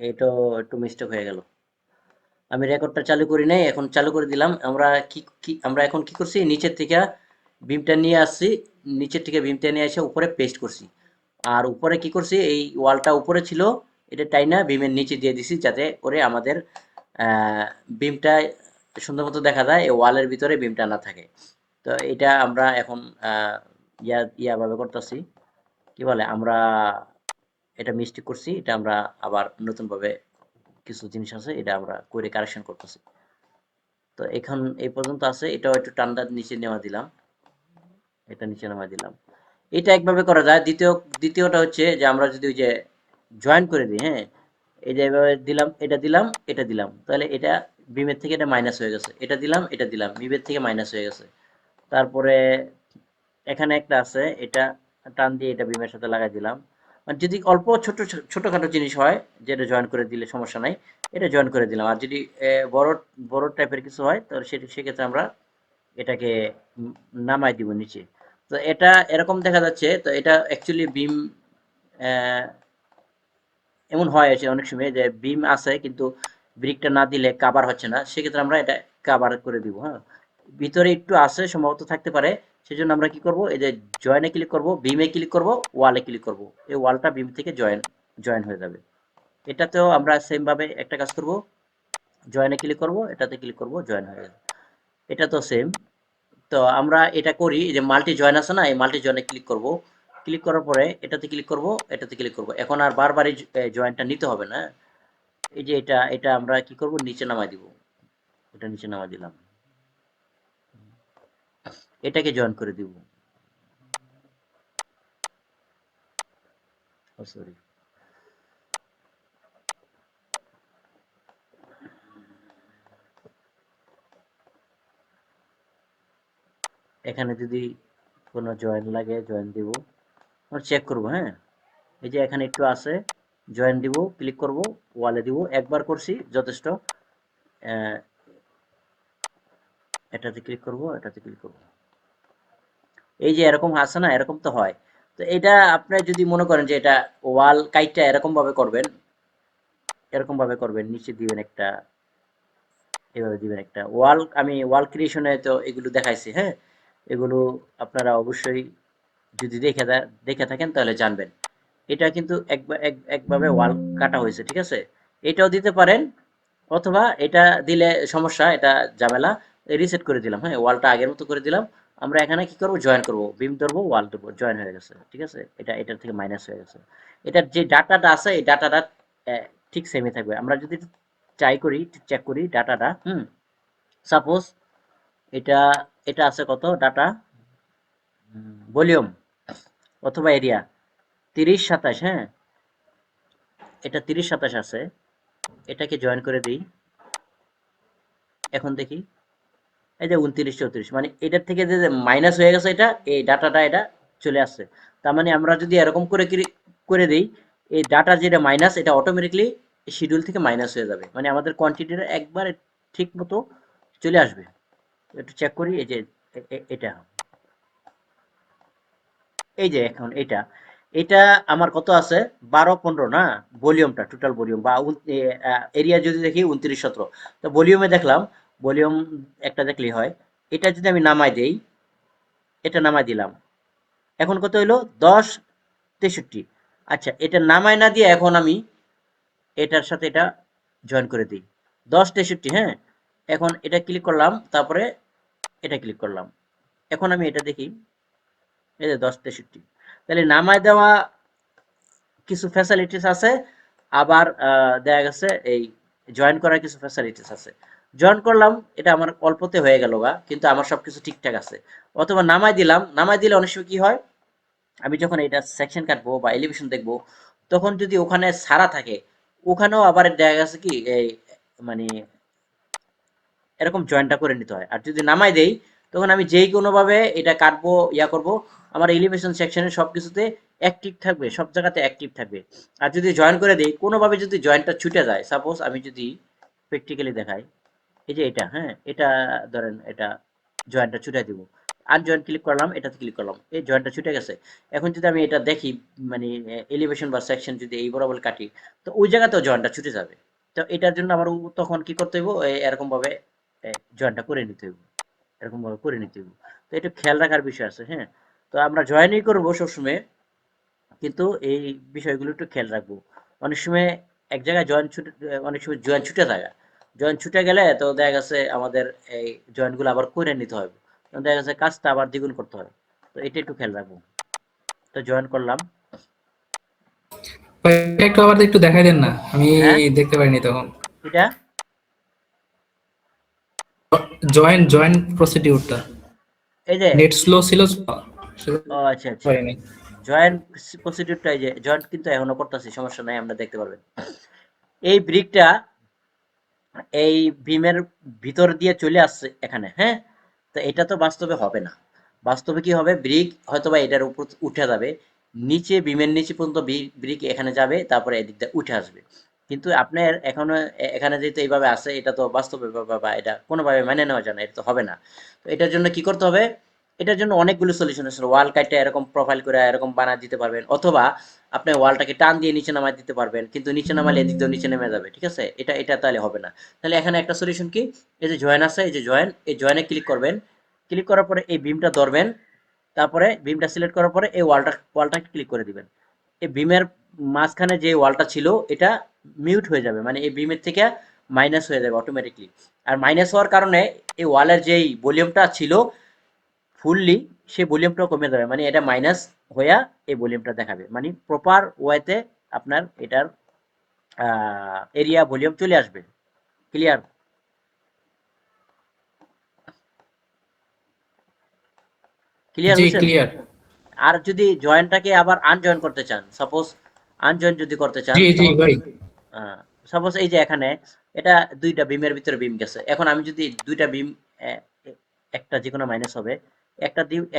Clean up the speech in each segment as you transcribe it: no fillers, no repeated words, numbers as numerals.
এটা একটু মিস্টেক হয়ে গেল। আমি রেকর্ডটা চালু করি নাই, এখন চালু করে দিলাম। আমরা এখন কি করছি, নিচের থেকে বিমটা নিয়ে আসছি, নিচের থেকে বিমটা নিয়ে এসে উপরে পেস্ট করছি। আর উপরে কি করছি, এই ওয়ালটা উপরে ছিল, এটা টাইনা বিমের নিচে দিয়ে দিছি যাতে করে আমাদের বিমটা সুন্দর মতো দেখা যায়, এই ওয়ালের ভিতরে বিমটা না থাকে। তো এটা আমরা এখন ভাবে করতেছি, কি বলে, আমরা এটা মিস্টেক করছি, এটা আমরা আবার নতুন ভাবে কিছু জিনিস আছে, এটা আমরা করে কারেকশন করতেছি। তো এখন এই পর্যন্ত আছে, এটাও একটু ঠান্ডা নিচে নেওয়া দিলাম, এটা নিচে নামা দিলাম। এটা একভাবে করা যায়। দ্বিতীয়টা হচ্ছে যে আমরা যদি ওই যে জয়েন করে দিই, হ্যাঁ, এই যে এভাবে দিলাম, এটা দিলাম, এটা দিলাম, তাহলে এটা বিমের থেকে এটা মাইনাস হয়ে গেছে, এটা দিলাম, এটা দিলাম, বিমের থেকে মাইনাস হয়ে গেছে। তারপরে এখানে একটা আছে, এটা টান দিয়ে এটা বিমের সাথে লাগাই দিলাম। আর যদি অল্প ছোটখাটো জিনিস হয়, যেটা জয়েন করে দিলে সমস্যা নাই, এটা জয়েন করে দিলাম। আর যদি বড় বড় টাইপের কিছু হয়, তাহলে সেক্ষেত্রে আমরা এটাকে নামাই দিব নিচে। তো এটা এরকম দেখা যাচ্ছে। তো এটা অ্যাকচুয়ালি বিম, এমন হয় আছে অনেক সময় যে বিম আছে কিন্তু ব্রিকটা না দিলে কাভার হচ্ছে না, সেক্ষেত্রে আমরা এটা কাভার করে দিব। হ্যাঁ, ভিতরে একটু আছে সম্ভবত থাকতে পারে, সেজন্য আমরা কি করব, এই যে জয়েনে ক্লিক করব, বিমে ক্লিক করব, ওয়ালে ক্লিক করব, এই ওয়ালটা বিম থেকে জয়েন হয়ে যাবে। এটাতেও আমরা সেম ভাবে একটা কাজ করব, জয়েনে ক্লিক করব, এটাতে ক্লিক করব, জয়েন হয়ে যাবে। এটা তো সেম। তো আমরা এটা করি যে মাল্টি জয়েন আছে না, এই মাল্টি জয়েনে ক্লিক করব, ক্লিক করার পরে এটাতে ক্লিক করব, এটাতে ক্লিক করব। এখন আর বারবার এই জয়েনটা নিতে হবে না। এই যে এটা এটা আমরা কি করব, নিচে নামাই দিব, এটা নিচে নামাই দিলাম, এটাকে জয়েন করে দিব। ও সরি, এখানে যদি কোনো জয়েন লাগে জয়েন দিব, আমরা চেক করব। হ্যাঁ, এই যে এখানে একটু আছে, জয়েন দিব, ক্লিক করব, ওয়ালে দিব, একবার করছি যথেষ্ট। আহ, এটাতে ক্লিক করব, এটাতে ক্লিক করব। এই যে এরকম আছে না, এরকম তো হয়। তো এটা আপনি যদি মনে করেন যে এটা ওয়াল কাইটটা এরকম ভাবে করবেন, এরকম ভাবে করবেন, নিচে দিবেন একটা, এভাবে দিবেন একটা ওয়াল। আমি ওয়াল ক্রিয়েশনে তো এগুলো দেখাইছি। হ্যাঁ, এগুলো আপনারা অবশ্যই যদি দেখে থাকেন তাহলে জানবেন। এটা কিন্তু একভাবে ওয়াল কাটা হয়েছে, ঠিক আছে। এটাও দিতে পারেন, অথবা এটা দিলে সমস্যা, এটা ঝামেলা। রিসেট করে দিলাম, হ্যাঁ, ওয়ালটা আগের মতো করে দিলাম। আমরা এখানে কি করব, জয়েন করব, বিম ধরবো, ওয়াল ধরবো, জয়েন হয়ে গেছে, ঠিক আছে। এটা এটার থেকে মাইনাস হয়ে গেছে। এটার যে ডাটাটা আছে, এই ডাটাটা ঠিক সেমই থাকবে। আমরা যদি ট্রাই করি, চেক করি ডাটাটা, সাপোজ এটা এটা আছে কত ডাটা, ভলিউম অথবা এরিয়া 30 27, হ্যাঁ, এটা 30 27 আছে। এটাকে জয়েন করে দিই, এখন দেখি, এই যে 29 34, মানে এটার থেকে যে মাইনাস হয়ে গেছে, এটা এই ডাটাটা এটা চলে আসছে। তার মানে আমরা যদি এরকম করে করে দিই, এই ডাটা যেটা মাইনাস, এটা অটোমেটিকলি শিডিউল থেকে মাইনাস হয়ে যাবে, মানে আমাদের কোয়ান্টিটিটা একবার ঠিক মতো চলে আসবে। একটু চেক করি, এই যে এটা, এই যে এখন এটা এটা আমার কত আছে, 12 15 না, ভলিউমটা টোটাল ভলিউম বা এরিয়া যদি দেখি 29 17। তো ভলিউমে দেখলাম, ভলিউম একটা দেখলেই হয়। এটা যদি আমি নামাই দেই, এটা নামাই দিলাম, এখন কত হইলো, 10 63। আচ্ছা, এটা নামাই না দিয়ে এখন আমি এটার সাথে এটা জয়েন করে দিই, 10 63, হ্যাঁ। এখন এটা ক্লিক করলাম, তারপরে এটা ক্লিক করলাম, এখন আমি এটা দেখি, এই যে 10 63। তাহলে নামায় দেওয়া কিছু ফ্যাসিলিটিস আছে, আবার দেখা গেছে এই জয়েন করার কিছু ফ্যাসিলিটিস আছে। জয়েন করলাম, এটা আমার অল্পতে হয়ে গেল গা, কিন্তু আমার সবকিছু ঠিকঠাক আছে। অথবা নামাই দিলাম, নামাই দিলে অনেক সময় কি হয়, আমি যখন এটা সেকশন কাটবো বা এলিভেশন দেখবো, তখন যদি ওখানে সারা থাকে, ওখানেও আবার দেখা গেছে কি এই, মানে এরকম জয়েনটা করে নিতে হয়। আর যদি নামাই দেই, তখন আমি যেই কোনোভাবে এটা কাটবো, করব, আমার এলিভেশন সেকশনের সব কিছুতে অ্যাক্টিভ থাকবে, সব জায়গাতে অ্যাক্টিভ থাকবে। আর যদি জয়েন করে দেই, কোনোভাবে যদি জয়েন্টটা ছুটে যায়, সাপোজ আমি যদি প্র্যাকটিক্যালি দেখাই, এই যে এটা, হ্যাঁ, এটা ধরেন এটা জয়েন্টটা ছুটে দিব, আনজয়েন ক্লিক করলাম, এটাতে ক্লিক করলাম, এই জয়েন্টটা ছুটে গেছে। এখন যদি আমি এটা দেখি মানে এলিভেশন বা সেকশন যদি এই বরাবর কাটি, তো ওই জায়গাতেও জয়েন্টটা ছুটে যাবে। তো এটার জন্য আবার তখন কি করতে হইব, এরকম ভাবে জয়েন্টটা করে নিতে হইব, এরকম ভাবে করে নিতে হইব। তো এটা খেয়াল রাখার বিষয় আছে, হ্যাঁ। তো আমরা জয়েনই করবো সবসময়, কিন্তু এই বিষয়গুলো একটু খেয়াল রাখবো। অনেক সময় এক জায়গায় জয়েন ছুটে, অনেক সময় জয়েন ছুটে থাকে, জয়েন ছুটে গেলে তো দেখা গেছে আমাদের এই জয়েন্টগুলো আবার করে নিতে হবে, দেখা গেছে কাজটা আবার দ্বিগুণ করতে হয়। তো এটা একটু খেয়াল রাখবো। তো জয়েন করলাম। ভাই, এটা একটু আবার একটু দেখাই দেন না, আমি হ্যাঁ, দেখতে পারিনি তখন। এটা জয়েন্ট জয়েন্ট প্রসিডিউরটা এই যে, নেট স্লো ছিল তো, সেটা ও আচ্ছা আচ্ছা, পারিনি। জয়েন্ট প্রসিডিউরটা এই যে জয়েন্ট কিন্তু এখনো করতেছি, সমস্যা নাই, আমরা দেখতে পারবেন। এই ব্রিকটা এই বিমের ভিতর দিয়ে চলে আসছে এখানে, হ্যাঁ। তো এটা তো বাস্তবে হবে না। বাস্তবে কি হবে, ব্রিক হয়তোবা এটার উপর উঠে যাবে, নিচে বিমের নিচে পর্যন্ত ব্রিক এখানে যাবে, তারপরে এদিক দিয়ে উঠে আসবে। কিন্তু আপনার এখনো এখানে যেহেতু এইভাবে আছে, এটা তো বাস্তবে বা এটা কোনোভাবে মেনে নেওয়া যায় না, এটা তো হবে না। তো এটার জন্য কি করতে হবে, এটার জন্য অনেকগুলো সলিউশন আছে। ওয়াল কাটে এরকম প্রোফাইল করে এরকম বানা দিতে পারবেন, অথবা আপনি ওয়ালটাকে টান দিয়ে নিচে নামায় দিতে পারবেন, কিন্তু নিচে নামালে এদিক দিয়ে নিচে নেমে যাবে, ঠিক আছে। এটা তাহলে হবে না। তাহলে এখানে একটা সলিউশন কি, এই যে জয়েন আছে, এই যে জয়েন, এই জয়েনে ক্লিক করবেন। ক্লিক করার পরে এই বিমটা ধরবেন, তারপরে বিমটা সিলেক্ট করার পরে এই ওয়ালটা ক্লিক করে দিবেন। এই বিমের মাঝখানে যে ওয়ালটা ছিল এটা মিউট হয়ে যাবে, মানে এই বিমের থেকে মাইনাস হয়ে যাবে অটোমেটিকলি। আর মাইনাস হওয়ার কারণে এই ওয়ালের যেই ভলিউমটা ছিল ফুললি, সেই ভলিউমটাও কমে যাবে, মানে এটা মাইনাস হইয়া এই ভলিউমটা দেখাবে, মানে প্রপার ওয়েতে আপনার এটার এরিয়া ভলিউম চলে আসবে। ক্লিয়ার? ক্লিয়ার জি, হয়েছেন? ক্লিয়ার। আর যদি জয়েন্টটাকে আবার আনজয়েন করতে চান, সাপোজ আনজয়েন যদি করতে চান, জি জি ভাই। সাপোজ এই যে এখানে এটা দুইটা বিমের ভিতরে বিম গেছে, এখন আমি যদি দুইটা বিম, একটা যে কোনো মাইনাস হবে,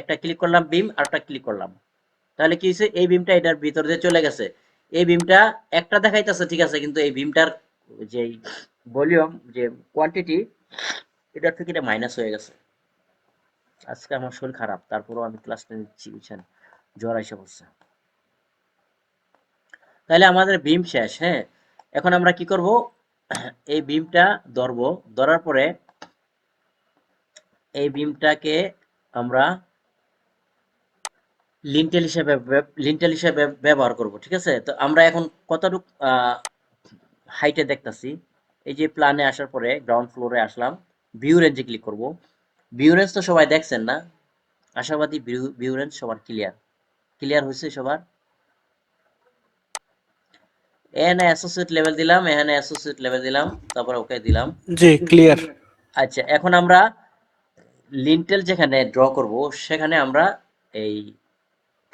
একটা ক্লিক করলাম বিম, আর একটা ক্লিক করলাম, তাহলে কি হয়েছে, এই বিমটা এটার ভিতর দিয়ে চলে গেছে। এই বিমটা একটা দেখাইতেছে ঠিক আছে, কিন্তু এই বিমটার যে ভলিউম, যে কোয়ান্টিটি, এটার থেকে এটা মাইনাস হয়ে গেছে। আজকে আমার শরীর খারাপ, তারপরেও আমি ক্লাসটা নিচ্ছি, বুঝছেন, জ্বর এসে পড়ছে। তাহলে আমাদের বিম শেষ, হ্যাঁ। এখন আমরা কি করব, এই বিমটা ধরবো, ধরার পরে এই বিমটাকে আমরা লিন্টেল হিসেবে ব্যবহার করব, ঠিক আছে। তো আমরা এখন কতটুকু হাইটে দেখতাছি, এই যে প্ল্যানে আসার পরে গ্রাউন্ড ফ্লোরে আসলাম, ভিউ রেঞ্জে ক্লিক করব। ভিউ রেঞ্জ তো সবাই দেখছেন না, আশাবাদী ভিউ রেঞ্জ সবার ক্লিয়ার, ক্লিয়ার হয়েছে সবার। এখানে অ্যাসোসিয়েট লেভেল দিলাম, এখানে অ্যাসোসিয়েট লেভেল দিলাম, তারপরে ওকে দিলাম। জি, ক্লিয়ার। আচ্ছা, এখন আমরা লিন্টেল যেখানে ড্র করব, সেখানে আমরা এই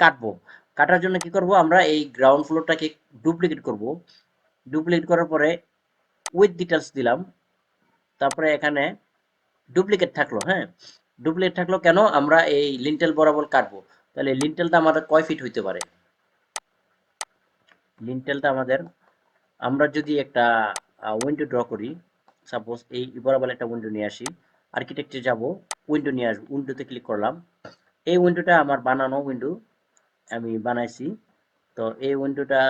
কাটবো। কাটার জন্য কি করব, আমরা এই গ্রাউন্ড ফ্লোরটাকে ডুপ্লিকেট করব। ডুপ্লিকেট করার পরে উইথ ডিটেলস দিলাম, তারপরে এখানে ডুপ্লিকেট থাকলো, হ্যাঁ। ডুপ্লিকেট থাকলো কেন, আমরা এই লিন্টেল বরাবর কাটবো। তাহলে লিন্টেলটা আমাদের কয় ফিট হইতে পারে, লিন্টেলটা আমাদের, আমরা যদি একটা উইন্ডো ড্র করি, সাপোজ এই বরাবর একটা উইন্ডো নিয়ে আসি, আর্কিটেকচারে যাব, উইন্ডো নিয়ে আসবো, উইন্ডোতে ক্লিক করলাম। এই উইন্ডোটা আমার বানানো উইন্ডো, আমি বানাইছি। তো এই উইন্ডোটা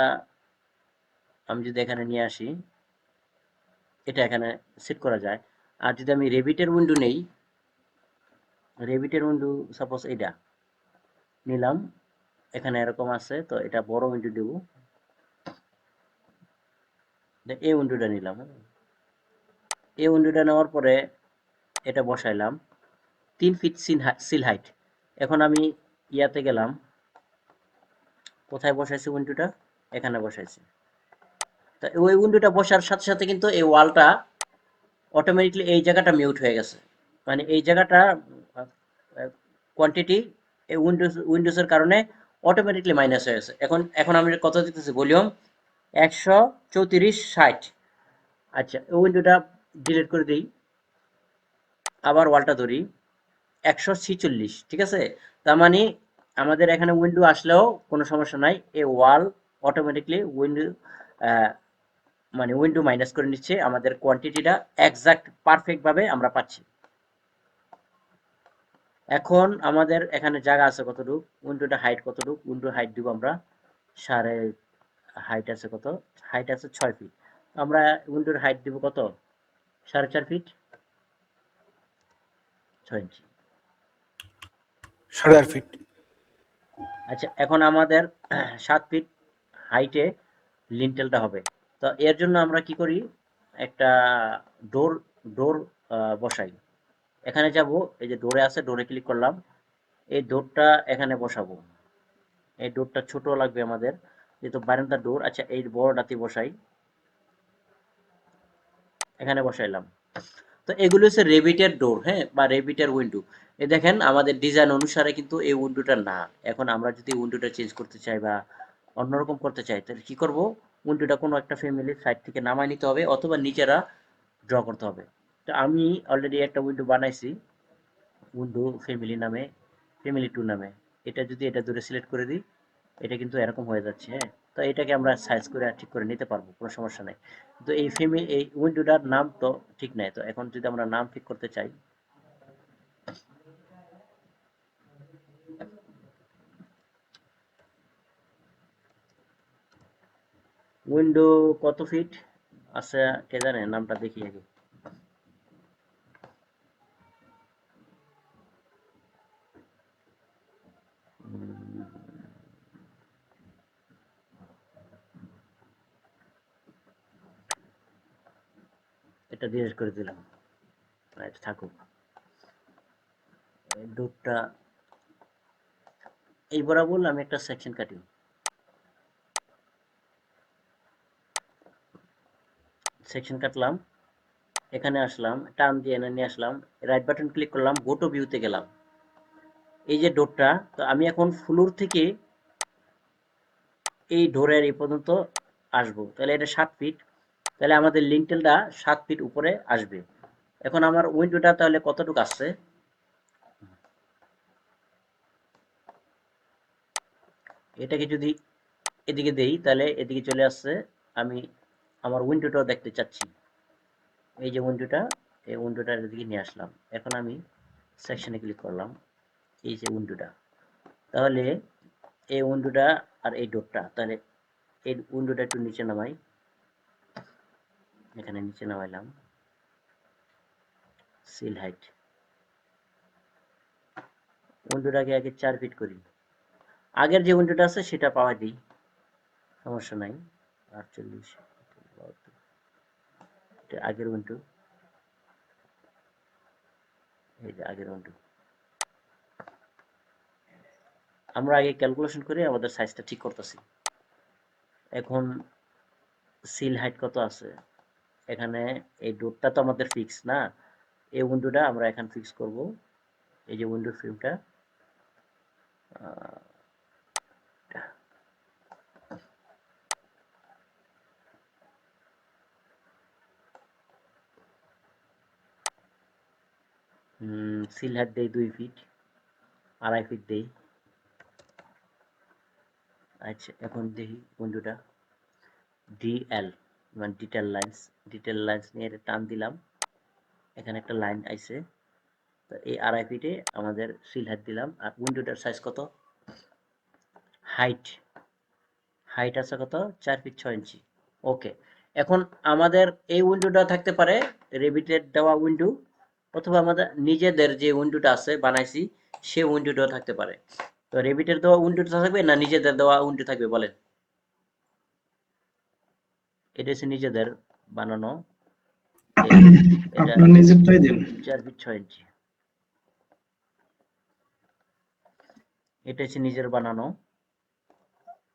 আমি যদি এখানে নিয়ে আসি, এটা এখানে সেট করা যায়। আর যদি আমি রেভিটের উইন্ডো নেই, রেভিটের উইন্ডো সাপোজ এটা নিলাম, এখানে এরকম আছে, তো এটা বড় উইন্ডো দেব, এই উইন্ডোটা নিলাম, হ্যাঁ। এই উইন্ডোটা নেওয়ার পরে এটা বসাইলাম 3 ফিট সিল হাইট। এখন আমি ইয়াতে গেলাম, কোথায় বসাইছি উইন্ডোটা, এখানে বসাইছি। তো ওই উইন্ডোটা বসার সাথে সাথে কিন্তু এই ওয়ালটা অটোমেটিকলি এই জায়গাটা মিউট হয়ে গেছে, মানে এই জায়গাটা কোয়ান্টিটি এই উইন্ডোজের কারণে অটোমেটিকলি মাইনাস হয়ে গেছে। এখন এখন আমি কত দিতেছি ভলিউম, 134/60। আচ্ছা, ওই উইন্ডোটা ডিলিট করে দিই, আবার ওয়ালটা ধরি 146, ঠিক আছে। তার মানে আমাদের এখানে উইন্ডো আসলেও কোনো সমস্যা নাই, এই ওয়াল অটোমেটিকলি উইন্ডো মানে উইন্ডো মাইনাস করে নিচ্ছে, আমাদের কোয়ান্টিটিটা এক্সাক্ট পারফেক্ট ভাবে আমরা পাচ্ছি। এখন আমাদের এখানে জায়গা আছে কতটুকু, উইন্ডোটা হাইট কতটুকু, উইন্ডো হাইট দিব আমরা সাড়ে, হাইট আছে কত, হাইট আছে 6 ফিট, আমরা উইন্ডোর হাইট দিব কত, 4.5 ফিট 6 ইঞ্চি। 8.5 ফিট। আচ্ছা এখন আমাদের 7 ফিট হাইটে লিন্টেলটা হবে। তো এর জন্য আমরা কি করি, একটা ডোর ডোর বসাই। এখানে যাব, এই যে ডোরে আছে, ডোরে ক্লিক করলাম, এই ডোরটা এখানে বসাবো। এই ডোরটা ছোট লাগবে আমাদের, যেহেতু বারান্দার ডোর। আচ্ছা এই বড়টাতে বসাই, এখানে বসাইলাম। তো এগুলো হচ্ছে রেবিটের ডোর, হ্যাঁ, বা রেবিটের উইন্ডো। এই দেখেন আমাদের ডিজাইন অনুসারে কিন্তু এই উইন্ডোটা না। এখন আমরা যদি উইন্ডোটা চেঞ্জ করতে চাই বা অন্যরকম করতে চাই, তাহলে কি করব, উইন্ডোটা কোনো একটা ফ্যামিলির সাইড থেকে নামায় নিতে হবে অথবা নিজেরা ড্র করতে হবে। তো আমি অলরেডি একটা উইন্ডো বানাইছি, উইন্ডো ফ্যামিলি নামে, ফ্যামিলি 2 নামে। এটা যদি এটা দূরে সিলেক্ট করে দিই, এটা কিন্তু এরকম হয়ে যাচ্ছে, হ্যাঁ। তো এটাকে আমরা সাইজ করে ঠিক করে নিতে পারবো, কোনো সমস্যা নাই। তো এই এই উইন্ডোটার নাম তো ঠিক নাই, তো এখন যদি আমরা নাম ঠিক করতে চাই, উইন্ডো কত ফিট আছে কে জানে, নামটা দেখি আগে। উম, এটা ডিলিট করে দিলাম, এটা থাকুক। ডোরটা এই বরাবর আমি একটা সেকশন কাটি, সেকশন কাটলাম, এখানে আসলাম, টার্ন দিয়ে এনে নিয়ে আসলাম, রাইট বাটন ক্লিক করলাম, গো টু ভিউতে গেলাম। এই যে ডোরটা, তো আমি এখন ফ্লোর থেকে এই ডোরের এই পর্যন্ত আসবো, তাহলে এটা 7 ফিট, তাহলে আমাদের লিন্টেলটা 7 ফিট উপরে আসবে। এখন আমার উইন্ডোটা তাহলে কতটুকু আসছে, এটাকে যদি এদিকে দেই তাহলে এদিকে চলে আসছে। আমি আমার উইন্ডোটাও দেখতে চাচ্ছি, এই যে উইন্ডোটা, এই উইন্ডোটার এদিকে নিয়ে আসলাম। এখন আমি সেকশনে ক্লিক করলাম, এই যে উইন্ডোটা, তাহলে এই উইন্ডোটা আর এই ডোরটা, তাহলে এই উইন্ডোটা একটু নিচে নামাই, এখানে নিচে নামাইলাম, সিল হাইট, উইন্ডোটাকে আগে 4 ফিট করি, আগের যে উইন্ডোটা আছে সেটা পাওয়া দিই, সমস্যা নাই। 48, এটা আগের উইন্ডো, এই যে আগের উইন্ডো। আমরা আগে ক্যালকুলেশন করে আমাদের সাইজটা ঠিক করতেছি। এখন সিল হাইট কত আছে, এখানে এই ডোরটা তো আমাদের ফিক্স না, এই উইন্ডোটা আমরা এখানে ফিক্স করব। এই যে উইন্ডো ফ্রেমটা, সিল হাইট দেই 2 ফিট, 2.5 ফিট দেই। আচ্ছা এখন দেখি উইন্ডোটা, ডিএল মানে ডিটেল লাইন্স নিয়ে এটা টান দিলাম, এখানে একটা লাইন আইছে। তো এই 2.5 ফিটে আমাদের সিল হাইট দিলাম। আর উইন্ডোটার সাইজ কত, হাইট হাইট আছে কত, 4 ফিট 6 ইঞ্চি। ওকে, এখন আমাদের এই উইন্ডোটা থাকতে পারে রেভিটের দেওয়া উইন্ডো, অথবা আমাদের নিজেদের যে উইন্ডোটা আছে বানাইছি সে উইন্ডোটাও থাকতে পারে। তো রেভিটের দেওয়া উইন্ডোটা থাকবে না নিজেদের দেওয়া উইন্ডো থাকবে বলেন? এটা হচ্ছে নিজেদের বানানো, এটা আপনার নিজেরটাই দিন। 4 ফিট 6 ইঞ্চি, এটা হচ্ছে নিজের বানানো,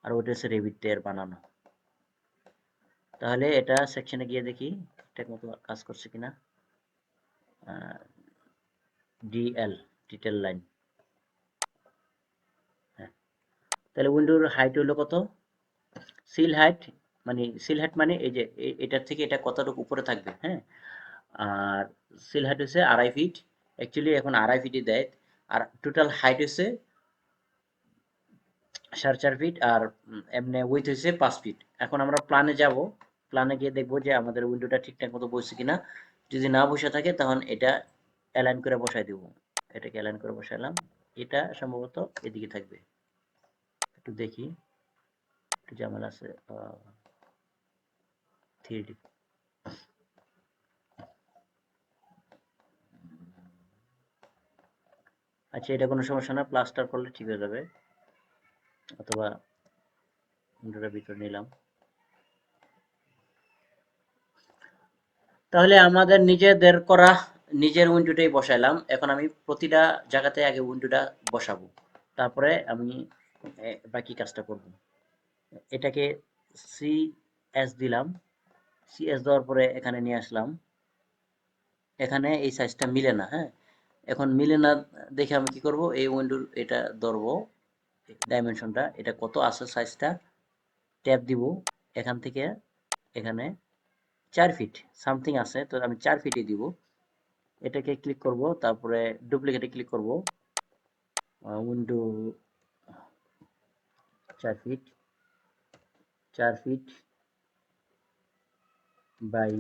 আর ওটা হচ্ছে রেভিটের বানানো। তাহলে এটা সেকশনে গিয়ে দেখি ঠিকঠাক মতো কাজ করছে কিনা। ডিএল ডিটেল লাইন, হ্যাঁ। তাহলে উইন্ডোর হাইট হলো কত, সিল হাইট সিল হাইট মানে এই যে এটার থেকে এটা কতটুকু উপরে থাকবে, হ্যাঁ। আর সিল হাইট হচ্ছে 2.5 ফিট, অ্যাকচুয়ালি এখন 2.5 ফিটই দেয়। আর টোটাল হাইট হচ্ছে 4.5 ফিট, আর এমনি উইথ হচ্ছে 5 ফিট। এখন আমরা প্ল্যানে যাব, প্ল্যানে গিয়ে দেখবো যে আমাদের উইন্ডোটা ঠিকঠাক মতো বসছে কিনা। যদি না বসে থাকে তখন এটা অ্যালাইন করে বসাই দেব। এটাকে অ্যালাইন করে বসালাম। এটা সম্ভবত এদিকে থাকবে, একটু দেখি, একটু ঝামেলা আছে। 3D, আচ্ছা এটা কোনো সমস্যা না, প্লাস্টার করলে ঠিক হয়ে যাবে, অথবা উইন্ডোটার ভিতরে নিলাম। তাহলে আমাদের নিজেদের করা নিজের উইন্ডোটাই বসাইলাম। এখন আমি প্রতিটা জায়গাতে আগে উইন্ডোটা বসাবো, তারপরে আমি বাকি কাজটা করব। এটাকে CS দিলাম, CS দেওয়ার পরে এখানে নিয়ে আসলাম। এখানে এই সাইজটা মিলে না, হ্যাঁ, এখন মিলে না দেখে আমি কি করব, এই উইন্ডোর এটা ধরবো, ডাইমেনশনটা এটা কত আছে সাইজটা, ট্যাব দিব, এখান থেকে এখানে 4 ফিট সামথিং আছে, তো আমি 4 ফিটে দিব। এটাকে ক্লিক করব, তারপরে ডুপ্লিকেটে ক্লিক করব, window 4 feet, 4 feet by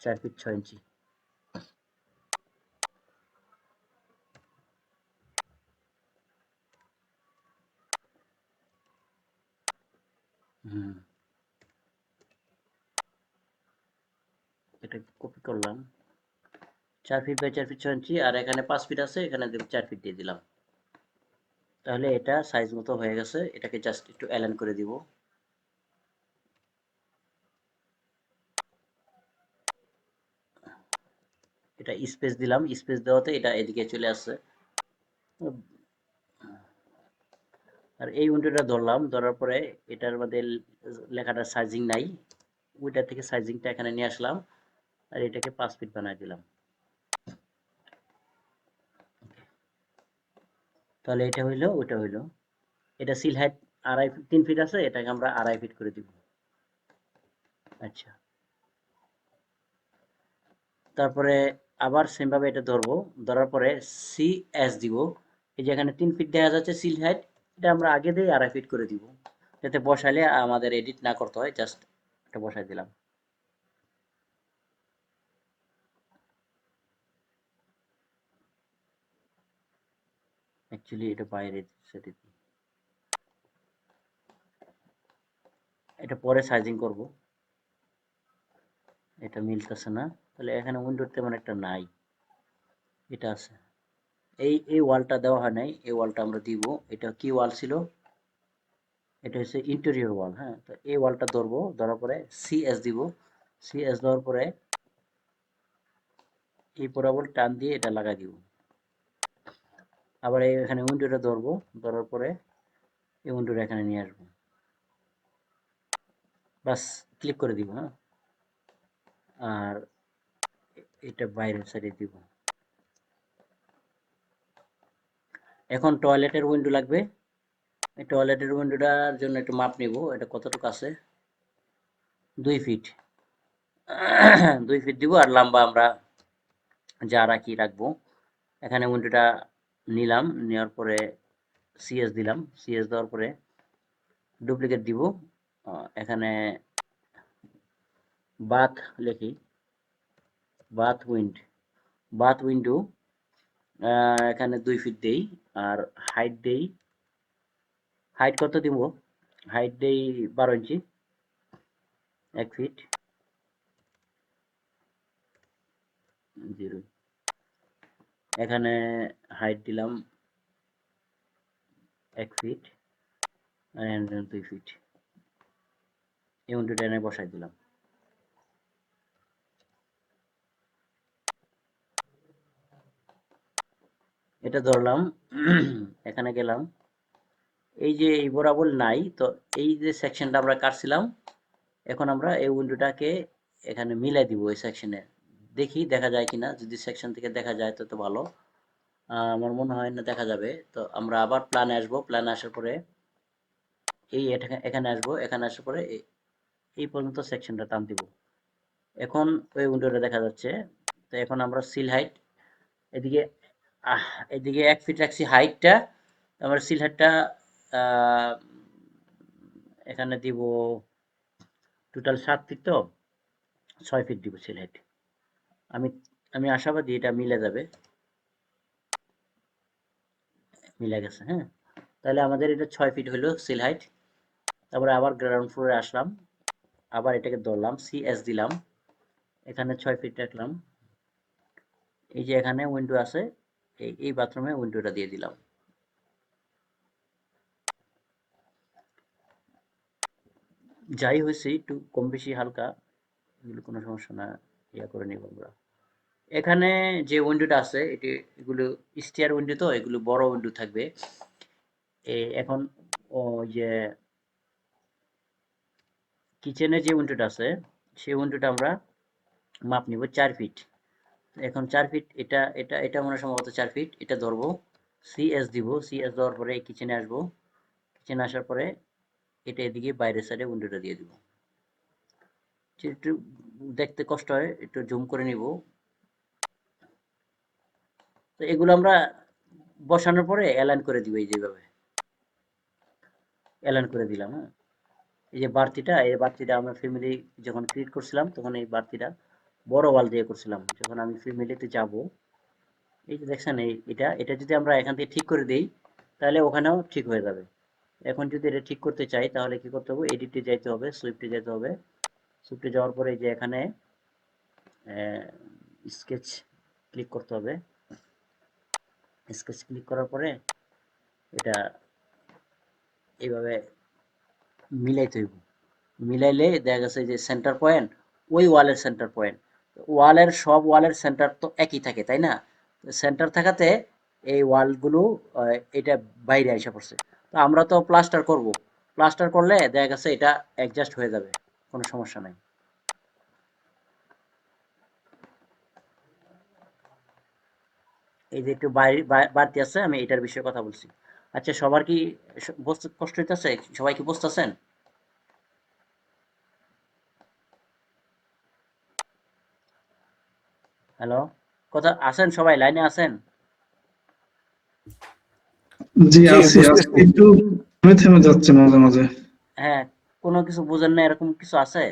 4 feet 6 inch. হুম, এটা কপি করলাম, 4 ফিট বাই 4 ফিট 6 ইঞ্চি, আর এখানে 5 ফিট আছে, এখানে 4 ফিট দিয়ে দিলাম। তাহলে এটা সাইজ মতো হয়ে গেছে। এটাকে জাস্ট একটু অ্যালাইন করে দিব। এটা স্পেস দিলাম, স্পেস দেওয়াতে এটা এদিকে চলে আসছে। আর এই উইন্ডোটা ধরলাম, ধরার পরে এটার মধ্যে লেখাটা সাইজিং নাই, ওইটা থেকে সাইজিংটা এখানে নিয়ে আসলাম, আর এটাকে 5 ফিট বানায় দিলাম। তাহলে এটা হইলো, ওইটা হইলো। এটা সিল হাইট 3 ফিট আছে, এটাকে আমরা 2.5 ফিট করে দিব। আচ্ছা, তারপরে আবার সেম ভাবে এটা ধরবো, ধরার পরে CS দিব। এই যে এখানে 3 ফিট দেখা যাচ্ছে সিল হাইট, এটা আমরা আগে দিয়ে 2.5 ফিট করে দিব, যাতে বসাইলে আমাদের এডিট না করতে হয়, জাস্ট এটা বসাই দিলাম। অ্যাকচুয়ালি এটা বাইরে সেটা দিই। এটা পরে সাইজিং করব, এটা মিলতেছে না, তাহলে এখানে উইন্ডোর তেমন একটা নাই, এটা আছে। এই ওয়ালটা দেওয়া হয় নাই, এই ওয়ালটা আমরা দিব। এটা কি ওয়াল ছিল, এটা হচ্ছে ইন্টেরিয়র ওয়াল, হ্যাঁ, তো এই ওয়ালটা ধরবো, ধরার পরে CS দিব, CS দেওয়ার পরে এই বরাবর টান দিয়ে এটা লাগাই দিব। আবার এখানে উইন্ডোটা ধরবো, ধরার পরে এই উইন্ডোটা এখানে নিয়ে আসবো, বাস ক্লিক করে দিব, হ্যাঁ, আর এটা বাইরের সাইডে দিব। এখন টয়লেটের উইন্ডো লাগবে। এই টয়লেটের উইন্ডোটার জন্য একটু মাপ নিব, এটা কতটুকু আছে, 2 ফিট। 2 ফিট দিব, আর লম্বা আমরা যা রাখি রাখবো। এখানে উইন্ডোটা নিলাম, নেওয়ার পরে CS দিলাম, CS দেওয়ার পরে ডুপ্লিকেট দিব, এখানে বাথ লিখি, বাথ উইন্ডো এখানে 2 ফিট দেই, আর হাইট দেই, হাইট কত দিব, হাইট দেই 12 ইঞ্চি, 1 ফিট 0, এখানে হাইট দিলাম 1 ফিট, আর 2 ফিট, এই উইন্ডোটা এনে বসাই দিলাম। এটা ধরলাম, এখানে গেলাম, এই যে এই বরাবর নাই, তো এই যে সেকশনটা আমরা কাটছিলাম, এখন আমরা এই উইন্ডোটাকে এখানে মিলাই দিব এই সেকশনে, দেখি দেখা যায় কিনা, যদি সেকশন থেকে দেখা যায় তো তো ভালো, আমার মনে হয় না দেখা যাবে। তো আমরা আবার প্ল্যানে আসবো, প্ল্যানে আসার পরে এখানে আসবো, এখানে আসার পরে এই পর্যন্ত সেকশনটা টান দিব, এখন ওই উইন্ডোটা দেখা যাচ্ছে। তো এখন আমরা সিল হাইট এদিকে, এদিকে 1 ফিট রাখছি হাইটটা, আমরা সিল হাইটটা এখানে দিব টোটাল 7 ফিট, তো 6 ফিট দিব সিল হাইট। আমি আমি আশাবাদী এটা মিলে যাবে। মিলে গেছে, হ্যাঁ। তাহলে আমাদের এটা 6 ফিট হলো সিল হাইট। তারপরে আবার গ্রাউন্ড ফ্লোরে আসলাম, আবার এটাকে ধরলাম, সিএস দিলাম, এখানে 6 ফিট রাখলাম। এই যে এখানে উইন্ডো আছে, এই বাথরুমে উইন্ডোটা দিয়ে দিলাম। যাই হয়েছে একটু কম বেশি হালকা, এগুলো কোনো সমস্যা না, ইয়া করে নিব আমরা। এখানে যে উইন্ডোটা আছে এগুলো স্টিয়ার উইন্ডো, তো এগুলো বড় উইন্ডো থাকবে। এখন ওই যে কিচেনে যে উইন্ডোটা আছে সেই উইন্ডোটা আমরা মাপ নিব 4 ফিট। এখন 4 ফিট, এটা মনে হয় সম্ভবত 4 ফিট, এটা ধরবো, সিএস দিব, সিএস দেওয়ার পরে কিচেনে আসবো, কিচেনে আসার পরে এটা এদিকে বাইরের সাইডে উইন্ডোটা দিয়ে দিব। একটু দেখতে কষ্ট হয়, একটু জুম করে নিব। তো এগুলো আমরা বসানোর পরে অ্যালাইন করে দিব, এই যেভাবে অ্যালাইন করে দিলাম, হ্যাঁ। এই যে এই বাড়তিটা আমরা ফ্যামিলি যখন ক্রিয়েট করছিলাম তখন এই বাড়তিটা বড় ওয়াল দিয়ে করছিলাম। যখন আমি ফ্যামিলিতে যাব, এই যে দেখছেন, এটা যদি আমরা এখান থেকে ঠিক করে দেই তাহলে ওখানেও ঠিক হয়ে যাবে। এখন যদি এটা ঠিক করতে চাই তাহলে কি করতে হবে, এডিটে যাইতে হবে, সুইফটে যেতে হবে। সুইফটে যাওয়ার পরে এই যে এখানে স্কেচ ক্লিক করতে হবে। স্কেচ ক্লিক করার পরে এটা এইভাবে মিলাইতে হইব। মিলাইলে দেখা গেছে যে সেন্টার পয়েন্ট, ওই ওয়ালের সেন্টার পয়েন্ট, সব ওয়ালের সেন্টার তো একই থাকে, তাই না? সেন্টার থাকাতে এই ওয়ালগুলো এটা বাইরে এসে পড়ছে। তো আমরা তো প্লাস্টার করব, প্লাস্টার করলে দেখা গেছে এটা অ্যাডজাস্ট হয়ে যাবে, কোনো সমস্যা নাই। এই যে একটু বাড়তি আছে, আমি এটার বিষয়ে কথা বলছি। আচ্ছা, সবার কি বুঝতে কষ্ট হইতেছে? সবাই কি বুঝতেছেন? হ্যালো, কথা আছেন? সবাই লাইনে আছেন? জি জি, আছি আছি বুঝতেছি। একটু থেমে থেমে যাচ্ছে মাঝে মাঝে। হ্যাঁ, কোনো কিছু বুঝেন না এরকম কিছু আছে?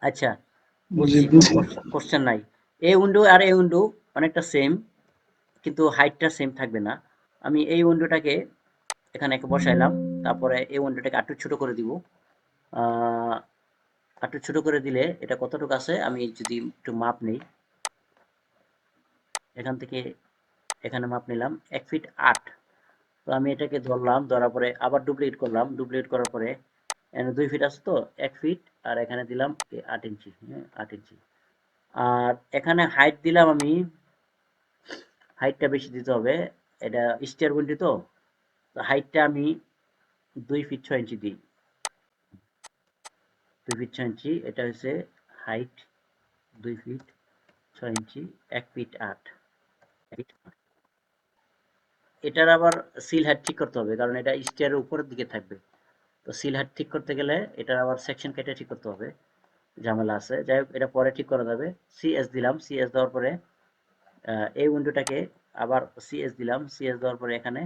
আচ্ছা, জি বুঝছি, কোনো বুঝছি। কোশ্চেন নাই। এই উইন্ডো আর এই উইন্ডো অনেকটা সেম, কিন্তু হাইটটা সেম থাকবে না। আমি এই উইন্ডোটাকে এখানে বসাইলাম, তারপরে এই উইন্ডোটাকে একটু ছোট করে দিব। আহ, একটু ছোট করে দিলে এটা কতটুকু আছে আমি যদি একটু মাপ নেই, এখান থেকে এখানে মাপ নিলাম 1 ফিট 8। তো আমি এটাকে ধরলাম, ধরার পরে আবার ডুপ্লিকেট করলাম, ডুপ্লিকেট করার পরে এখানে 2 ফিট আছে, তো 1 ফিট আর এখানে দিলাম 8 ইঞ্চি, হ্যাঁ 8 ইঞ্চি। আর এখানে হাইট দিলাম আমি, হাইটটা বেশি দিতে হবে, এটা স্টেয়ার উইন্ডো, তো হাইটটা আমি 2 ফিট 6 ইঞ্চি দিই। 2 ফিট 6 ইঞ্চি, এটা হচ্ছে হাইট, 2 ফিট 6 ইঞ্চি, 1 ফিট 8। এটার আবার সিল হাইট ঠিক করতে হবে, কারণ এটা স্টেয়ারের উপরের দিকে থাকবে। তো সিল হাইট ঠিক করতে গেলে এটার আবার সেকশন কেটে ঠিক করতে হবে, ঝামেলা আছে। যাই হোক, এটা পরে ঠিক করা যাবে। সিএস দিলাম, সিএস দেওয়ার পরে এই উইন্ডোটাকে আবার সিএস দিলাম, সিএস দেওয়ার পরে এখানে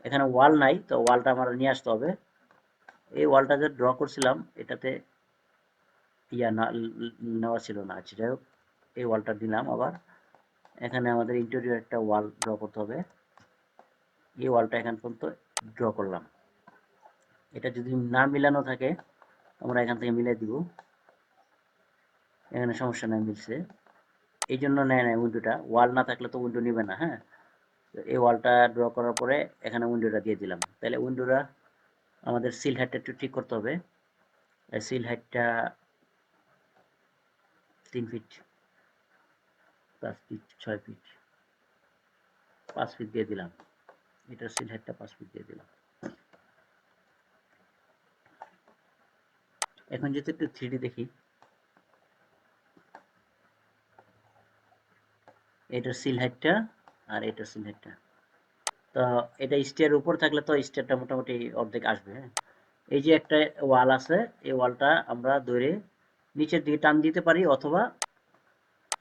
এখানে ওয়াল নাই, তো ওয়ালটা আমার নিয়ে আসতে হবে। এই ওয়ালটা যে ড্র করছিলাম এটাতে ইয়া না নেওয়া ছিল না। আচ্ছা, যাই হোক, এই ওয়ালটা দিলাম আবার। এখানে আমাদের ইন্টেরিয়র একটা ওয়াল ড্র করতে হবে, এই ওয়ালটা এখান পর্যন্ত ড্র করলাম। এটা যদি না মিলানো থাকে আমরা এখান থেকে মিলাই দিব, এখানে সমস্যা নাই, মিলছে। এই জন্য নেয় না উইন্ডোটা, ওয়াল না থাকলে তো উইন্ডো নিবে না, হ্যাঁ। তো এই ওয়ালটা ড্র করার পরে এখানে উইন্ডোটা দিয়ে দিলাম। তাহলে উইন্ডোটা আমাদের সিল হাইটটা একটু ঠিক করতে হবে। সিল হাইটটা 3 ফিট, 5 ফিট 6 ফিট, 5 ফিট দিয়ে দিলাম। এটার সিল হাইটটা 5 ফিট দিয়ে দিলাম। এখন যদি একটু 3D দেখি, এটার সিল হাইটটা আর এটার সিল হাইটটা, তো এটা স্টেয়ার উপর থাকলে তো স্টেয়ারটা মোটামুটি অর্ধেক আসবে, হ্যাঁ। এই যে একটা ওয়াল আছে, এই ওয়ালটা আমরা ধরে নিচের দিকে টান দিতে পারি, অথবা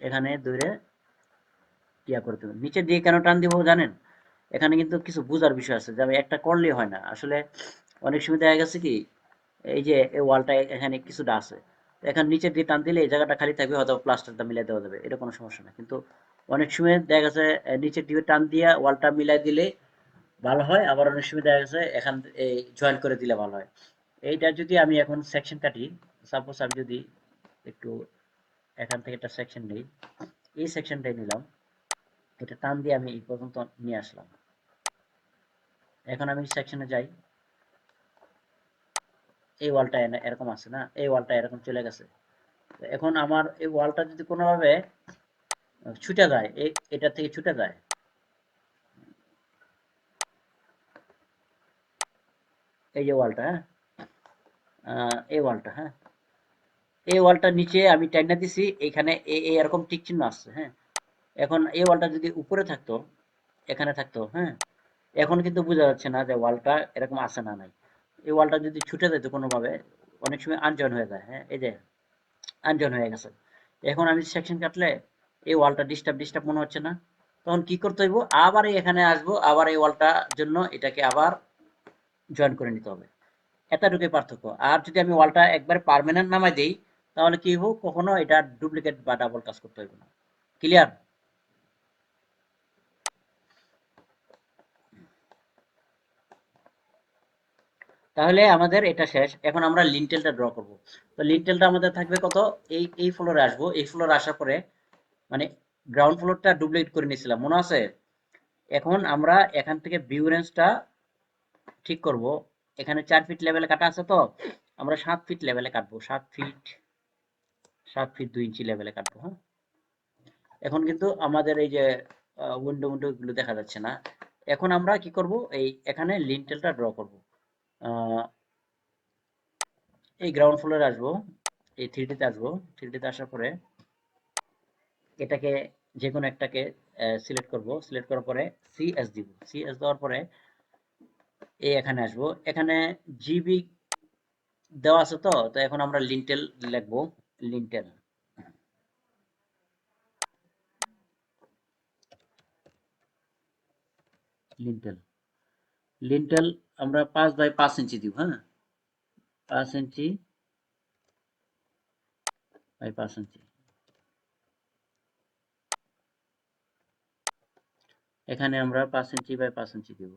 এখানে ধরে ইয়া করতে হবে। নিচের দিকে কেন টান দিব জানেন? এখানে কিন্তু কিছু বোঝার বিষয় আছে, যে আমি একটা করলেই হয় না আসলে। অনেক সময় দেখা গেছে কি, এই যে এই ওয়ালটা এখানে কিছুটা আছে, এখন নিচের দিয়ে টান দিলে এই জায়গাটা খালি থাকবে, হয়তো প্লাস্টারটা মিলাই দেওয়া যাবে, এটা কোনো সমস্যা না। কিন্তু অনেক সময় দেখা গেছে নিচের দিকে টান দিয়া ওয়ালটা মিলাই দিলে ভালো হয়, আবার অনেক সময় দেখা গেছে এখান এই জয়েন করে দিলে ভালো হয়। এইটা যদি আমি এখন সেকশন কাটি, সাপোজ আমি যদি একটু এখান থেকে একটা সেকশন নিই, এই সেকশনটাই নিলাম, এটা টান দিয়ে আমি এই পর্যন্ত নিয়ে আসলাম। এখন আমি সেকশনে যাই, এই ওয়ালটা এরকম আছে না, এই ওয়ালটা এরকম চলে গেছে। এখন আমার এই ওয়ালটা যদি কোনোভাবে ছুটে যায়, এটা থেকে ছুটে যায়, এই যে ওয়ালটা, হ্যাঁ, এই ওয়ালটা, হ্যাঁ, এই ওয়ালটার নিচে আমি টাইনা দিছি, এখানে এরকম টিক চিহ্ন আসছে, হ্যাঁ। এখন এই ওয়ালটা যদি উপরে থাকতো, এখানে থাকতো, হ্যাঁ, এখন কিন্তু বোঝা যাচ্ছে না যে ওয়ালটা এরকম আছে না নাই। এই ওয়ালটা যদি ছুটে যেত কোনোভাবে, অনেক সময় আনজয়েন হয়ে যায়, হ্যাঁ, এই যে আনজয়েন হয়ে গেছে। এখন আমি সেকশন কাটলে এই ওয়ালটা ডিস্টার্ব ডিস্টার্ব মনে হচ্ছে না, তখন কি করতে হইব, আবার এখানে আসবো, আবার এই ওয়ালটার জন্য এটাকে আবার জয়েন করে নিতে হবে। এতটুকুই পার্থক্য। আর যদি আমি ওয়ালটা একবার পার্মানেন্ট নামাই দেই, তাহলে কি হইব, কখনো এটা ডুপ্লিকেট বা ডাবল কাজ করতে হইব না। ক্লিয়ার? তাহলে আমাদের এটা শেষ। এখন আমরা লিন্টেলটা ড্র করব। তো লিন্টেলটা আমাদের থাকবে কত, এই ফ্লোরে আসবো, এই ফ্লোরে আসার পরে মানে গ্রাউন্ড ফ্লোরটা ডুপ্লিকেট করে নিয়েছিলাম, মনে আছে? এখন আমরা এখান থেকে ভিউ রেঞ্জটা ঠিক করব। এখানে 4 ফিট লেভেলে কাটা আছে, তো আমরা 7 ফিট লেভেলে কাটবো, 7 ফিট 2 ইঞ্চি লেভেলে কাটবো, হ্যাঁ। এখন কিন্তু আমাদের এই যে উইন্ডো উইন্ডো গুলো দেখা যাচ্ছে না। এখন আমরা কি করব, এই এখানে লিন্টেলটা ড্র করব। এই গ্রাউন্ড ফ্লোরে আসবো, এই 3D তে আসবো, 3D তে আসার পরে এটাকে যে কোনো একটাকে সিলেক্ট করব, সিলেক্ট করার পরে সিএস দিব, সিএস দেওয়ার পরে এই এখানে আসবো, এখানে জিবি দেওয়া আছে, তো তো এখন আমরা লিন্টেল লিখবো, লিন্টেল, লিন্টেল, লিন্টেল আমরা 5 বাই 5 ইঞ্চি দিব, হ্যাঁ, 5 ইঞ্চি বাই 5 ইঞ্চি। এখানে আমরা 5 ইঞ্চি বাই 5 ইঞ্চি দিব।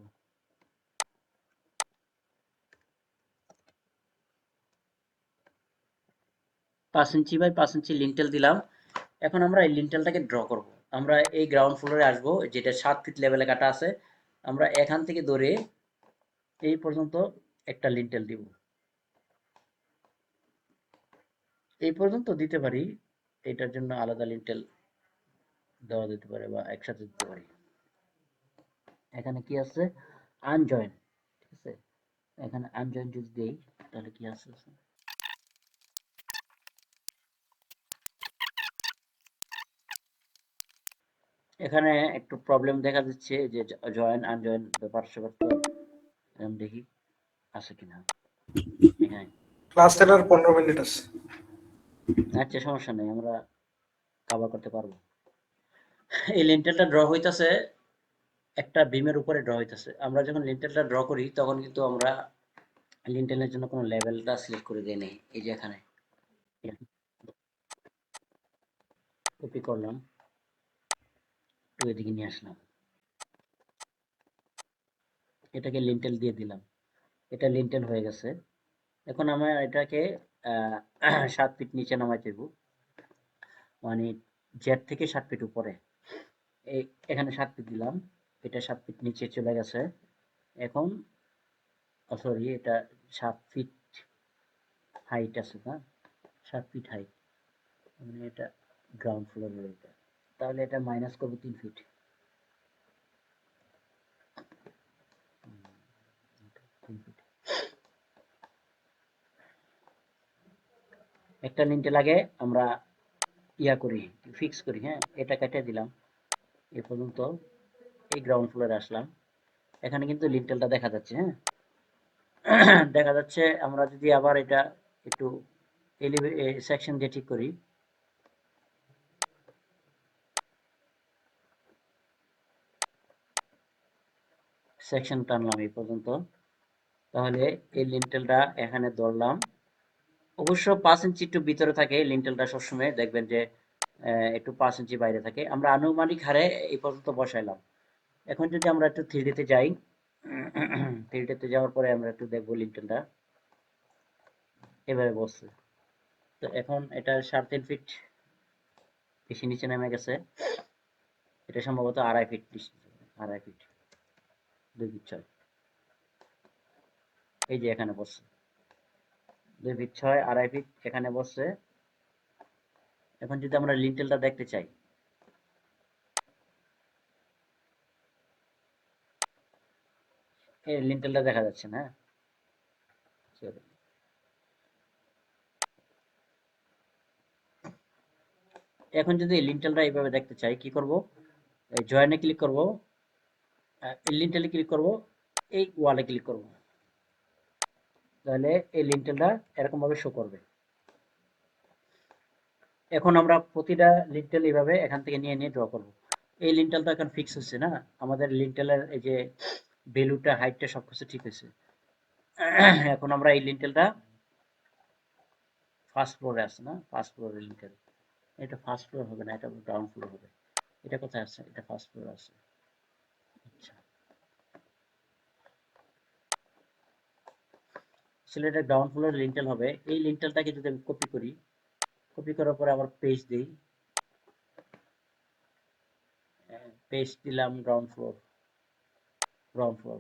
5 ইঞ্চি বাই 5 ইঞ্চি লিন্টেল দিলাম। এখন আমরা এই লিন্টেলটাকে ড্র করব। আমরা এই গ্রাউন্ড ফ্লোরে আসবো, যেটা 7 ফিট লেভেলে কাটা আছে, আমরা এখান থেকে ধরে এই পর্যন্ত একটা লিন্টেল দিব। এই পর্যন্ত দিতে পারি, এটার জন্য আলাদা লিন্টেল দেওয়া যেতে পারে বা একসাথে দিতে পারি। এখানে কি আছে, আনজয়েন, ঠিক আছে, এখানে আনজয়েন যদি দেই তাহলে কি আছে, এখানে একটু প্রবলেম দেখা দিচ্ছে যে জয়েন আনজয়েন ব্যাপার স্যাপার, তো এখন দেখি আছে কিনা এখানে। ক্লাস 10 আর 15 মিনিট আছে। আচ্ছা, সমস্যা নেই, আমরা কভার করতে পারবো। এই লিন্টেলটা ড্র হইতাছে একটা বিমের উপরে ড্র হইতাছে। আমরা যখন লিন্টেলটা ড্র করি তখন কিন্তু আমরা লিন্টেলের জন্য কোনো লেভেলটা সিলেক্ট করে দেই নাই। এই যে এখানে কপি করলাম, একটু এদিকে নিয়ে আসলাম, এটাকে লিন্টেল দিয়ে দিলাম, এটা লিন্টেল হয়ে গেছে। এখন আমরা এটাকে 7 ফিট নিচে নামাই দেব, মানে জেড থেকে 7 ফিট উপরে। এই এখানে 7 ফিট দিলাম, এটা 7 ফিট নিচে চলে গেছে। এখন সরি, এটা 7 ফিট হাইট আছে না, 7 ফিট হাইট, মানে এটা গ্রাউন্ড ফ্লোরের এটা, তাহলে এটা মাইনাস করবো 3 ফিট। একটা লিন্টে লাগে আমরা ইয়া করি, ফিক্স করি, হ্যাঁ, এটা কেটে দিলাম এ পর্যন্ত। এই গ্রাউন্ড ফ্লোরে আসলাম, এখানে কিন্তু লিন্টেলটা দেখা যাচ্ছে, হ্যাঁ, দেখা যাচ্ছে। আমরা যদি আবার এটা একটু সেকশন দিয়ে ঠিক করি, সেকশন টানলাম এই পর্যন্ত, তাহলে এই লিন্টেলটা এখানে ধরলাম, অবশ্য 5 ইঞ্চি একটু ভিতরে থাকে লিন্টেলটা, সবসময় দেখবেন যে একটু 5 ইঞ্চি বাইরে থাকে। আমরা আনুমানিক হারে এই পর্যন্ত বসাইলাম। এখন যদি আমরা একটু 3D-তে যাই, 3D-তে যাওয়ার পরে আমরা একটু দেখবো লিন্টেলটা এভাবে বসছে। তো এখন এটা 3.5 ফিট বেশি নিচে নেমে গেছে। এটা সম্ভবত 2.5 ফিট, 2.5 ফিট, 2 ফিট 6। এই যে এখানে বসছে 2 ফিট 6, 2.5 ফিট এখানে বসছে। এখন যদি আমরা লিন্টেলটা দেখতে চাই, এই লিন্টেলটা দেখা যাচ্ছে না? চলো। এখন যদি লিন্টেলটা এইভাবে দেখতে চাই, কি করব? এই জয়েনে ক্লিক করব, এই লিন্টেলে ক্লিক করব, এই ওয়ালে ক্লিক করব, তাহলে এই লিন্টেলটা এরকম ভাবে শো করবে। এখন আমরা প্রতিটা লিন্টেল এইভাবে এখান থেকে নিয়ে নিয়ে ড্র করব। এই লিন্টেলটা এখন ফিক্স হচ্ছে না, আমাদের লিন্টেলের এই যে ভ্যালুটা, হাইটটা সবকিছু ঠিক হয়েছে। এখন আমরা এই লিন্টেলটা ফার্স্ট ফ্লোরে আছে না, ফার্স্ট ফ্লোরের লিন্টেল, এটা ফার্স্ট ফ্লোর হবে না, এটা গ্রাউন্ড ফ্লোর হবে। এটা কোথায় আছে? এটা ফার্স্ট ফ্লোর আছে। আচ্ছা, আসলে এটা গ্রাউন্ড ফ্লোর লিন্টেল হবে। এই লিন্টেলটাকে যদি আমি কপি করি, কপি করার পরে আবার পেজ দিই, পেজ দিলাম গ্রাউন্ড ফ্লোর, গ্রাউন্ড ফ্লোর,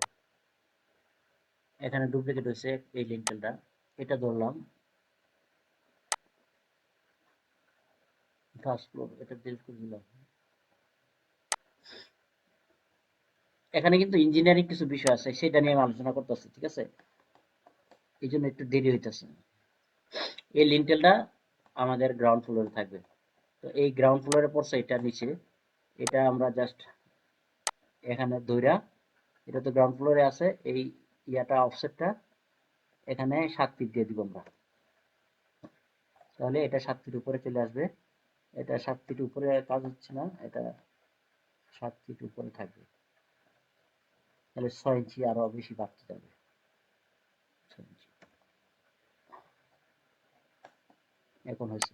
এখানে ডুপ্লিকেট হয়েছে এই লিন্টেলটা, এটা ধরলাম ফার্স্ট ফ্লোর, এটা ডিলিট করে দিলাম। এখানে কিন্তু ইঞ্জিনিয়ারিং কিছু বিষয় আছে, সেটা নিয়ে আমি আলোচনা করতেছি, ঠিক আছে? এই জন্য একটু দেরি হইতেছে। এই লিন্টেলটা আমাদের গ্রাউন্ড ফ্লোরে থাকবে। তো এই গ্রাউন্ড ফ্লোরে পড়ছে এটা নিচে, এটা আমরা জাস্ট এখানে ধইরা, এটা তো গ্রাউন্ড ফ্লোরে আছে, এই ইয়াটা অফসেটটা এখানে 7 ফিট দিয়ে দিব আমরা, তাহলে এটা 7 ফিট উপরে চলে আসবে। এটা 7 ফিট উপরে কাজ হচ্ছে না, এটা 7 ফিট উপরে থাকবে, তাহলে 6 ইঞ্চি আরো বেশি বাড়তে যাবে, 6 ইঞ্চি। এখন হয়েছে।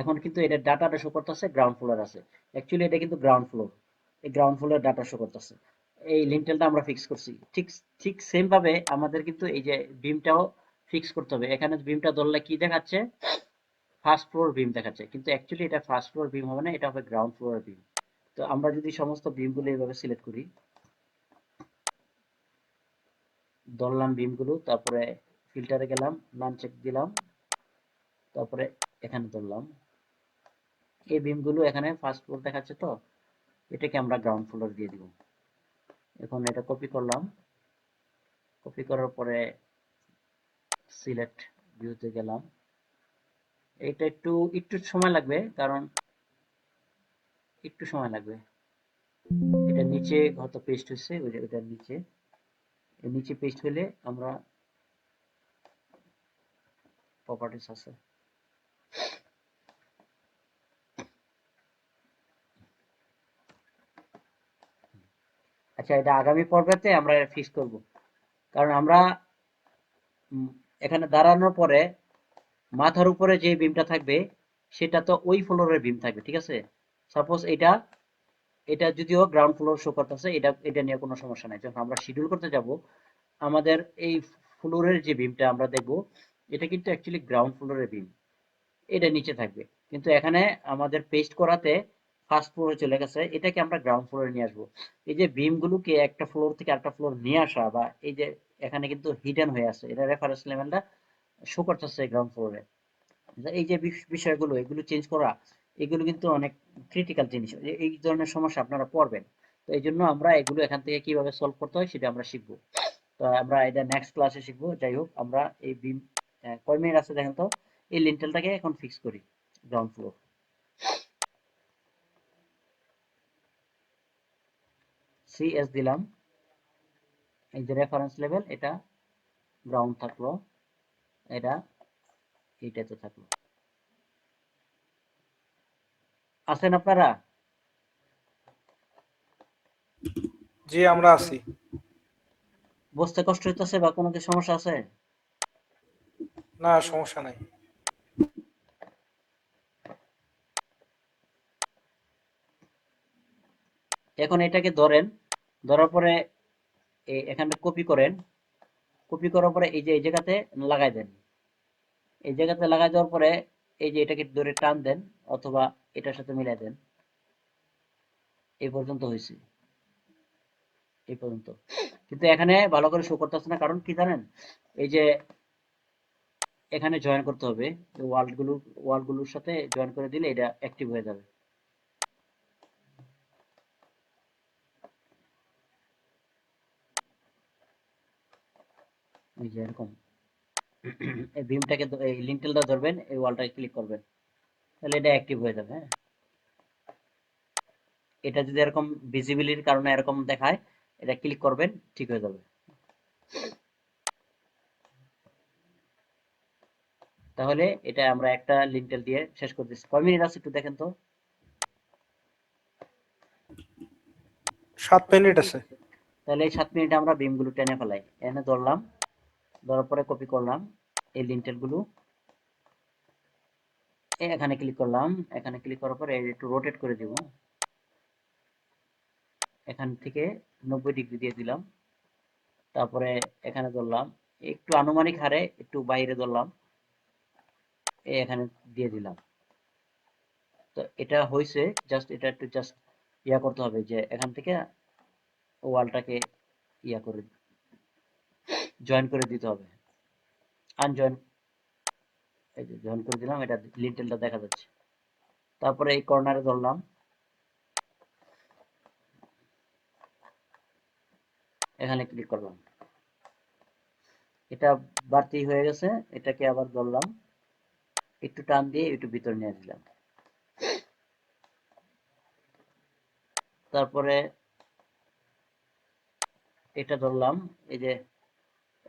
এখন কিন্তু এটা ডাটাটা শো করতেছে গ্রাউন্ড ফ্লোর আছে, অ্যাকচুয়ালি এটা কিন্তু গ্রাউন্ড ফ্লোর, এই গ্রাউন্ড ফ্লোরের ডাটা শো করতেছে। এই লিন্টেলটা আমরা ফিক্স করছি, ঠিক ঠিক সেম ভাবে আমাদের কিন্তু এই যে বিমটাও ফিক্স করতে হবে। এখানে বিমটা ধরলে কি দেখাচ্ছে? ফার্স্ট ফ্লোর বিম দেখাচ্ছে, কিন্তু অ্যাকচুয়ালি এটা ফার্স্ট ফ্লোর বিম হবে না, এটা হবে গ্রাউন্ড ফ্লোর বিম। তো আমরা যদি সমস্ত বিমগুলো এইভাবে সিলেক্ট করি, ধরলাম বিমগুলো, তারপরে ফিল্টারে গেলাম, নান চেক দিলাম, তারপরে এখানে ধরলাম এই বিমগুলো, এখানে ফার্স্ট ফ্লোর দেখাচ্ছে, তো এটাকে আমরা গ্রাউন্ড ফ্লোর দিয়ে দিব। এখন এটা কপি করলাম, কপি করার পরে সিলেক্ট ভিউতে গেলাম। এটা একটু একটু সময় লাগবে, কারণ একটু সময় লাগবে। এটা নিচে হয়তো পেস্ট হচ্ছে, ওই যে ওটার নিচে, এর নিচে পেস্ট হলে আমরা প্রপার্টিস আছে, আচ্ছা এটা আগামী পর্বেতে আমরা ফিক্স করব। কারণ আমরা এখানে দাঁড়ানোর পরে মাথার উপরে যে বিমটা থাকবে সেটা তো ওই ফ্লোরের বিম থাকবে, ঠিক আছে? সাপোজ এটা, এটা যদিও গ্রাউন্ড ফ্লোর শো করতেছে, এটা এটা নিয়ে কোনো সমস্যা নাই। যখন আমরা শিডিউল করতে যাব, আমাদের এই ফ্লোরের যে বিমটা আমরা দেখব, এটা কিন্তু অ্যাকচুয়ালি গ্রাউন্ড ফ্লোরের বিম, এটা নিচে থাকবে। কিন্তু এখানে আমাদের পেস্ট করাতে ফার্স্ট ফ্লোরে চলে গেছে, এটাকে আমরা গ্রাউন্ড ফ্লোরে নিয়ে আসবো। এই যে বিমগুলোকে একটা ফ্লোর থেকে আরেকটা ফ্লোর নিয়ে আসা, বা এই যে এখানে কিন্তু হিডেন হয়ে আছে, এটা রেফারেন্স লেভেলটা শো করতেছে গ্রাউন্ড ফ্লোরে। এই যে বিষয়গুলো, এগুলো চেঞ্জ করা, এগুলো কিন্তু অনেক ক্রিটিক্যাল জিনিস, এই ধরনের সমস্যা আপনারা পড়বেন। তো এই জন্য আমরা এগুলো এখান থেকে কিভাবে সলভ করতে হয় সেটা আমরা শিখবো। তো আমরা এটা নেক্সট ক্লাসে শিখবো। যাই হোক, আমরা এই বিম কয় মিনিট আছে দেখেন তো, এই লিন্টেলটাকে এখন ফিক্স করি, গ্রাউন্ড ফ্লোর, সিএস দিলাম, এই যে রেফারেন্স লেভেল, এটা গ্রাউন্ড থাকলো, এটা এইটাতে থাকলো। আছেন আপনারা? জি আমরা আছি। বুঝতে কষ্ট হইতেছে বা কোনো কি সমস্যা আছে? না সমস্যা নাই। এখন এটাকে ধরেন, ধরার পরে এখানে কপি করেন, কপি করার পরে এই যে এই জায়গাতে লাগাই দেন। এই জায়গাতে লাগাই দেওয়ার পরে এই যে এটাকে ধরে টান দেন অথবা এটার সাথে মিলাই দেন। এই পর্যন্ত হয়েছে, এই পর্যন্ত। কিন্তু এখানে ভালো করে শো করতেছে না, কারণ কি জানেন, এই যে এখানে জয়েন করতে হবে, ওয়ালগুলোর সাথে জয়েন করে দিলে এটা অ্যাক্টিভ হয়ে যাবে। এই যে এরকম এই বিমটাকে, এই লিন্টেলটা ধরবেন, এই ওয়ালটাকে ক্লিক করবেন, তাহলে এটা অ্যাক্টিভ হয়ে যাবে। হ্যাঁ, এটা যদি এরকম ভিজিবিলিটির কারণে এরকম দেখায়, এটা ক্লিক করবেন, ঠিক হয়ে যাবে। তাহলে এটা আমরা একটা লিন্টেল দিয়ে শেষ করে দিচ্ছি। কয় মিনিট আছে একটু দেখেন তো। 7 মিনিট আছে। তাহলে এই 7 মিনিটে আমরা বিমগুলো টেনে ফেলাই। এনে ধরলাম, ধরার পরে কপি করলাম এই লিন্টেলগুলো, এখানে ক্লিক করলাম, এখানে ক্লিক করার পরে একটু রোটেট করে দিব, এখান থেকে 90 ডিগ্রি দিয়ে দিলাম। তারপরে এখানে ধরলাম, একটু আনুমানিক হারে একটু বাইরে ধরলাম, এখানে দিয়ে দিলাম। তো এটা হয়েছে, জাস্ট এটা একটু জাস্ট ইয়া করতে হবে, যে এখান থেকে ওয়ালটাকে ইয়া করে জয়েন করে দিতে হবে, আনজয়েন। এই যে জয়েন করে দিলাম, এটা লিন্টেলটা দেখা যাচ্ছে। তারপরে এই কর্নারে ধরলাম, এখানে ক্লিক করলাম, এটা বাড়তি হয়ে গেছে, এটাকে আবার ধরলাম, একটু টান দিয়ে একটু ভিতরে নিয়ে দিলাম। তারপরে এটা ধরলাম, এই যে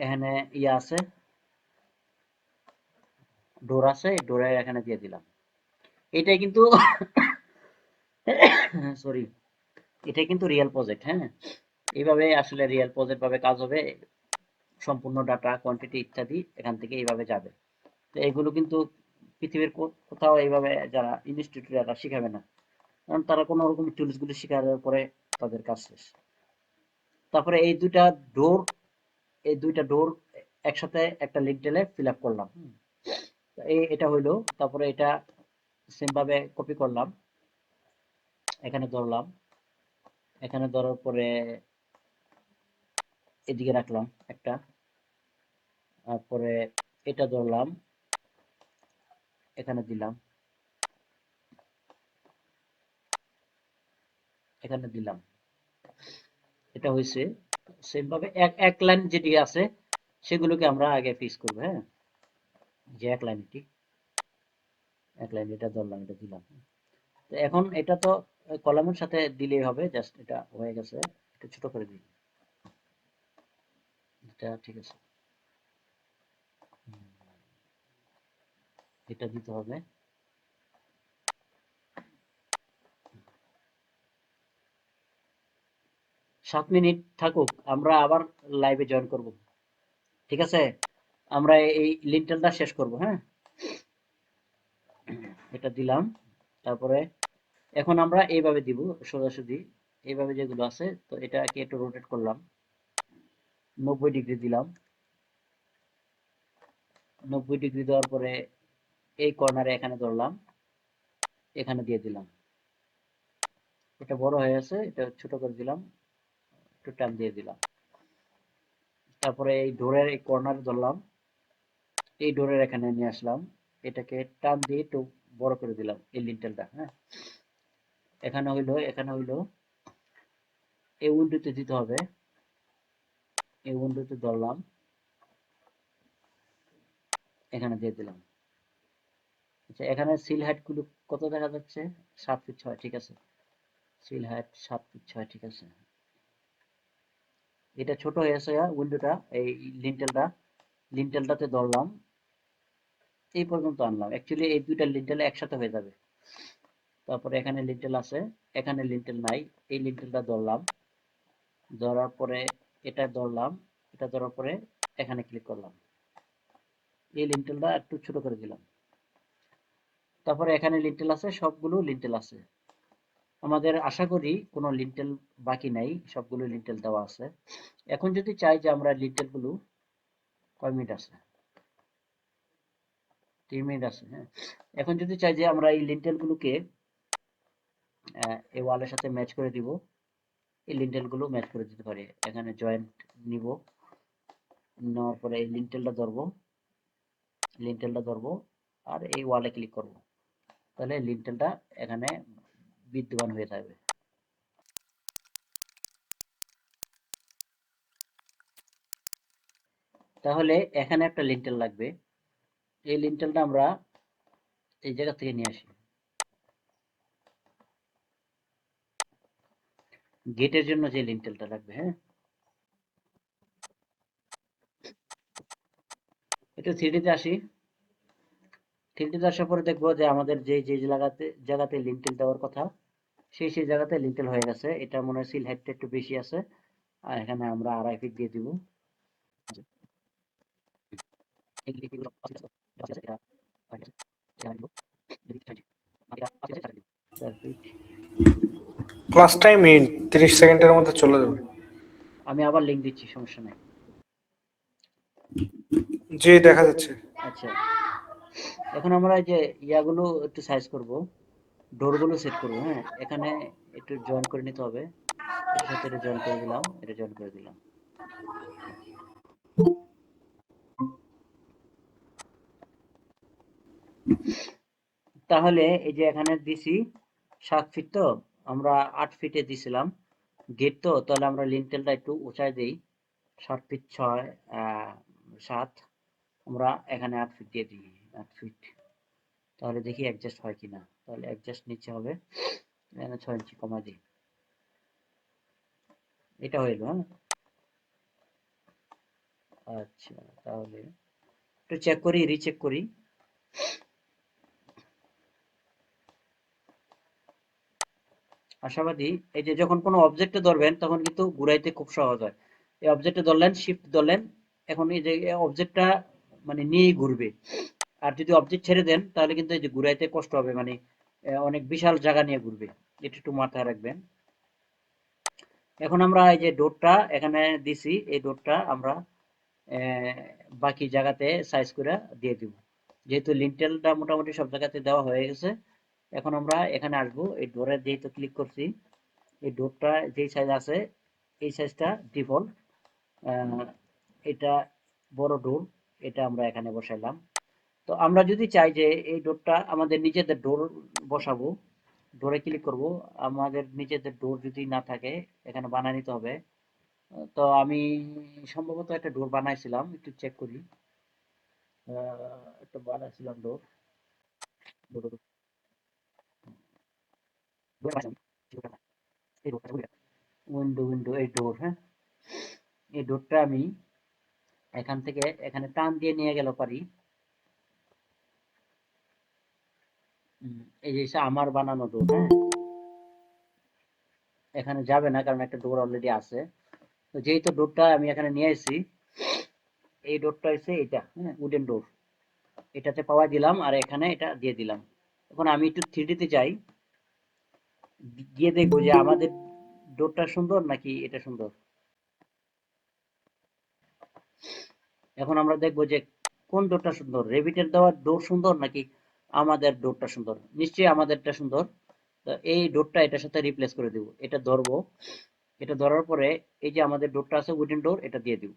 এখানে ইয়া আছে, ডোর আছে, ডোরে এখানে দিয়ে দিলাম। এটাই কিন্তু সরি, এটাই কিন্তু রিয়েল প্রজেক্ট। হ্যাঁ, এইভাবে আসলে রিয়েল প্রজেক্ট ভাবে কাজ হবে, সম্পূর্ণ ডাটা কোয়ান্টিটি ইত্যাদি এখান থেকে এইভাবে যাবে। তো এগুলো কিন্তু পৃথিবীর কোথাও এইভাবে যারা ইনস্টিটিউটরা শিখাবে না, কারণ তারা কোনো রকম টুলস গুলো শেখার পরে তাদের কাজ শেষ। তারপরে এই দুইটা ডোর একসাথে একটা লিঙ্কডেলে ফিল আপ করলাম। এটা হইলো। তারপরে এটা সেম ভাবে কপি করলাম, এখানে ধরলাম, এখানে ধরার পরে এদিকে রাখলাম একটা, তারপরে এটা ধরলাম, এখানে দিলাম, এখানে দিলাম। এটা হয়েছে। সেম ভাবে এক এক লাইন যেটি আছে সেগুলোকে আমরা আগে ফিক্স করবো। হ্যাঁ, যে এক লাইন, ঠিক এক লাইন, এটা ধরলাম, এটা দিলাম। তো এখন এটা তো কলামের সাথে দিলেই হবে, জাস্ট এটা হয়ে গেছে। একটু ছোট করে দিই, এটা ঠিক আছে। এটা দিতে হবে। 7 মিনিট থাকুক, আমরা আবার লাইভে জয়েন করব। ঠিক আছে, আমরা এই লিন্টেলটা শেষ করব। হ্যাঁ, এটা দিলাম। তারপরে এখন আমরা এইভাবে দিব, সোজাসুজি এইভাবে যেগুলো আছে। তো এটাকে একটু রোটেট করলাম, 90 ডিগ্রি দিলাম। 90 ডিগ্রি দেওয়ার পরে এই কর্নারে এখানে ধরলাম, এখানে দিয়ে দিলাম। এটা বড় হয়ে গেছে, এটা ছোট করে দিলাম, একটু টান দিয়ে দিলাম। তারপরে এই ডোরের এই কর্নারে ধরলাম, এই ডোরের এখানে নিয়ে আসলাম, এটাকে টান দিয়ে একটু বড় করে দিলাম এই লিন্টেলটা। হ্যাঁ, এখানে হইলো, এখানে হইলো, এই উইন্ডোতে দিতে হবে, এই উইন্ডোতে ধরলাম, এখানে দিয়ে দিলাম। আচ্ছা, এখানে সিল হাইট গুলো কত দেখা যাচ্ছে? 7 ফিট 6, ঠিক আছে। সিল হাইট 7 ফিট 6, ঠিক আছে। এটা ছোট হয়ে গেছে উইন্ডোটা, এই লিন্টেলটা, লিন্টেলটাতে ধরলাম, এই পর্যন্ত আনলাম। অ্যাকচুয়ালি এই দুইটা লিন্টেল একসাথে হয়ে যাবে। তারপরে এখানে লিন্টেল আছে, এখানে লিন্টেল নাই, এই লিন্টেলটা ধরলাম, ধরার পরে এটা ধরলাম, এটা ধরার পরে এখানে ক্লিক করলাম, এই লিন্টেলটা একটু ছোট করে দিলাম। তারপরে এখানে লিন্টেল আছে, সবগুলো লিন্টেল আছে, আমাদের আশা করি কোনো লিন্টেল বাকি নাই, সবগুলো লিন্টেল দেওয়া আছে। এখন যদি চাই যে আমরা লিন্টেল গুলো, কয় মিনিট আছে, 3 মিনিট আছে, হ্যাঁ। এখন যদি চাই যে আমরা এই লিন্টেল গুলোকে এই ওয়ালের সাথে ম্যাচ করে দিব, এই লিন্টেল গুলো ম্যাচ করে দিতে পারি। এখানে জয়েন্ট নিব, নেওয়ার পরে এই লিন্টেলটা ধরবো আর এই ওয়ালে ক্লিক করব, তাহলে লিন্টেলটা এখানে বিদ্যমান হয়ে থাকবে। তাহলে এখানে একটা লিন্টেল লাগবে, এই লিন্টেলটা আমরা এই জায়গা থেকে নিয়ে আসি। গেটের জন্য যে লিন্টেলটা লাগবে, হ্যাঁ, একটু থ্রিডিতে আসি। থ্রিডিতে আসার পরে দেখবো যে আমাদের যে যে জায়গাতে লিন্টেল দেওয়ার কথা, সেই জায়গাতে লিন্টেল হয়ে গেছে। এটা মনে হয় সিল হাইটটা একটু বেশি আছে, আর এখানে আমরা 2.5 ফিট দিয়ে দিব। ক্লাস টাইম 30 সেকেন্ডের মধ্যে চলে যাবে। আমি আবার লিঙ্ক দিচ্ছি, সমস্যা নাই। জি দেখা যাচ্ছে। আচ্ছা, এখন আমরা এই যে ইয়াগুলো একটু সাইজ করব, ডোরগুলো সেট করব, হ্যাঁ। এখানে একটু জয়েন করে নিতে হবে, এটার সাথে এটা জয়েন করে দিলাম, এটা জয়েন করে দিলাম। তাহলে এই যে এখানে দিছি 7 ফিট, তো আমরা 8 ফিটে দিছিলাম গেট, তো তাহলে আমরা লিন্টেলটা একটু উঁচাই দেই, 7 ফিট 6 7, আমরা এখানে 8 ফিট দিয়ে দিই, 8 ফিট। তাহলে দেখি অ্যাডজাস্ট হয় কিনা, তাহলে অ্যাডজাস্ট নিচে হবে, এখানে 6 ইঞ্চি কমা দিই, এটা হইল, হ্যাঁ। আচ্ছা, তাহলে একটু চেক করি, রিচেক করি। আশাবাদী। এই যে যখন কোনো অবজেক্টে ধরবেন তখন কিন্তু ঘুরাইতে খুব সহজ হয়। এই অবজেক্টে ধরলেন, শিফট ধরলেন, এখন এই যে অবজেক্টটা মানে নিয়েই ঘুরবে। আর যদি অবজেক্ট ছেড়ে দেন তাহলে কিন্তু এই যে ঘুরাইতে কষ্ট হবে, মানে অনেক বিশাল জায়গা নিয়ে ঘুরবে। এটা একটু মাথায় রাখবেন। এখন আমরা এই যে ডোরটা এখানে দিছি, এই ডোরটা আমরা বাকি জায়গাতে সাইজ করে দিয়ে দিব। যেহেতু লিন্টেলটা মোটামুটি সব জায়গাতে দেওয়া হয়ে গেছে, এখন আমরা এখানে আসবো, এই ডোরে যেহেতু ক্লিক করছি, এই ডোরটা যেই সাইজ আছে এই সাইজটা ডিফল্ট, এটা বড় ডোর, এটা আমরা এখানে বসাইলাম। তো আমরা যদি চাই যে এই ডোরটা আমাদের নিজেদের ডোর বসাবো, ডোরে ক্লিক করব। আমাদের নিজেদের ডোর যদি না থাকে এখানে বানিয়ে নিতে হবে। তো আমি সম্ভবত একটা ডোর বানাইছিলাম, একটু চেক করি। একটা বানাইছিলাম ডোর, উইন্ডো উইন্ডো এই ডোর, হ্যাঁ। এই ডোরটা আমি এখান থেকে এখানে টান দিয়ে নিয়ে গেল পারি। এই যে আমার বানানো ডোর, হ্যাঁ, এখানে যাবে না কারণ একটা ডোর অলরেডি আছে। তো যেহেতু ডোরটা আমি এখানে নিয়ে আসছি, এই ডোরটা হচ্ছে এটা, হ্যাঁ, উডেন ডোর, এটাতে পাওয়া দিলাম আর এখানে এটা দিয়ে দিলাম। এখন আমি একটু থ্রিডিতে যাই, গিয়ে দেখবো যে আমাদের ডোরটা সুন্দর নাকি এটা সুন্দর। এখন আমরা দেখবো যে কোন ডোরটা সুন্দর, রেবিটের দেওয়া ডোর সুন্দর নাকি আমাদের ডোরটা সুন্দর। নিশ্চয়ই আমাদেরটা সুন্দর। তো এই ডোরটা এটার সাথে রিপ্লেস করে দিব, এটা ধরবো, এটা ধরার পরে এই যে আমাদের ডোরটা আছে উডেন ডোর, এটা দিয়ে দিব।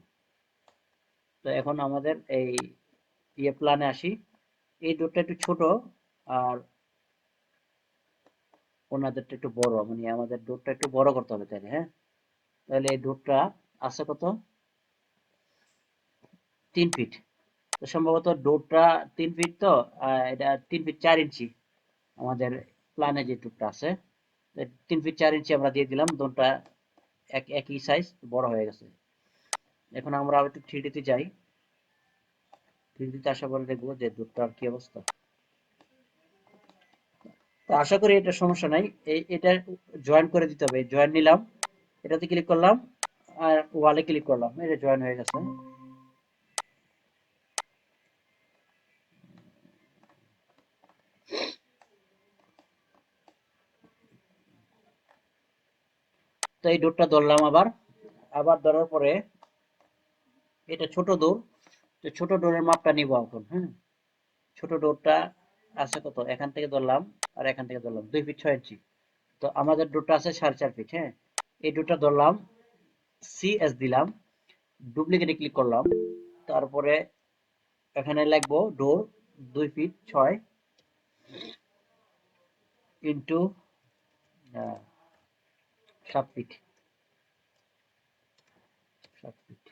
তো এখন আমাদের এই প্ল্যানে আসি, এই ডোরটা একটু ছোট আর ওনাদেরটা একটু বড়, মানে আমাদের ডোরটা একটু বড় করতে হবে তাহলে, হ্যাঁ। তাহলে এই ডোরটা আছে কত, 3 ফিট। তো সম্ভবত ডোরটা 3 ফিট, তো এটা 3 ফিট 4 ইঞ্চি আমাদের প্ল্যানে যে ডোরটা আছে। 3 ফিট 4 ইঞ্চি আমরা দিয়ে দিলাম, ডোরটা একই সাইজ, বড় হয়ে গেছে। এখন আমরা একটু থ্রিডিতে যাই, থ্রিডিতে আসার পরে দেখবো যে ডোরটার কি অবস্থা। তো আশা করি এটা সমস্যা নাই। এটা জয়েন করে দিতে হবে, জয়েন নিলাম, এটাতে ক্লিক করলাম আর ওয়ালে ক্লিক করলাম, এটা জয়েন হয়ে গেছে। তো এই ডোরটা ধরলাম, আবার আবার ধরার পরে এটা ছোট ডোর, তো ছোট ডোরের মাপটা নিব এখন। হ্যাঁ, ছোট ডোরটা আছে কত, এখান থেকে ধরলাম আর এখান থেকে ধরলাম 2 ফিট 6 ইঞ্চি। তো আমাদের ডোরটা আছে 4.5 ফিট। হ্যাঁ, এই ডোরটা ধরলাম, সিএস দিলাম, ডুপ্লিকেটে ক্লিক করলাম, তারপরে এখানে লিখবো ডোর 2 ফিট 6 ইন্টু 7 ফিট 7 ফিট।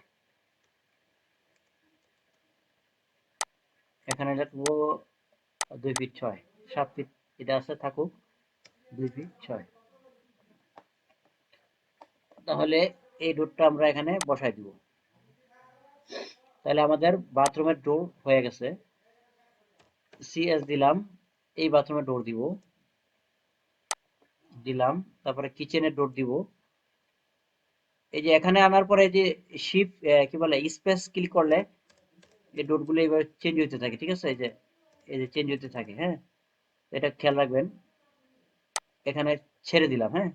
এখানে লিখবো 2 ফিট 6, 7 ফিট এটা আছে থাকুক, 2 ফিট 6। তাহলে এই ডোরটা আমরা এখানে বসাই দিব। তাহলে আমাদের বাথরুমের ডোর হয়ে গেছে। সিএস দিলাম, এই বাথরুমের ডোর দিব, দিলাম, তারপরে কিচেনের ডোর দিব। এই যে এখানে আনার পরে যে শিফট কি বলে স্পেস ক্লিক করলে এই ডোরগুলো এইভাবে চেঞ্জ হতে থাকে, ঠিক আছে? এই যে চেঞ্জ হতে থাকে। হ্যাঁ, এটা খেয়াল রাখবেন। এখানে ছেড়ে দিলাম। হ্যাঁ,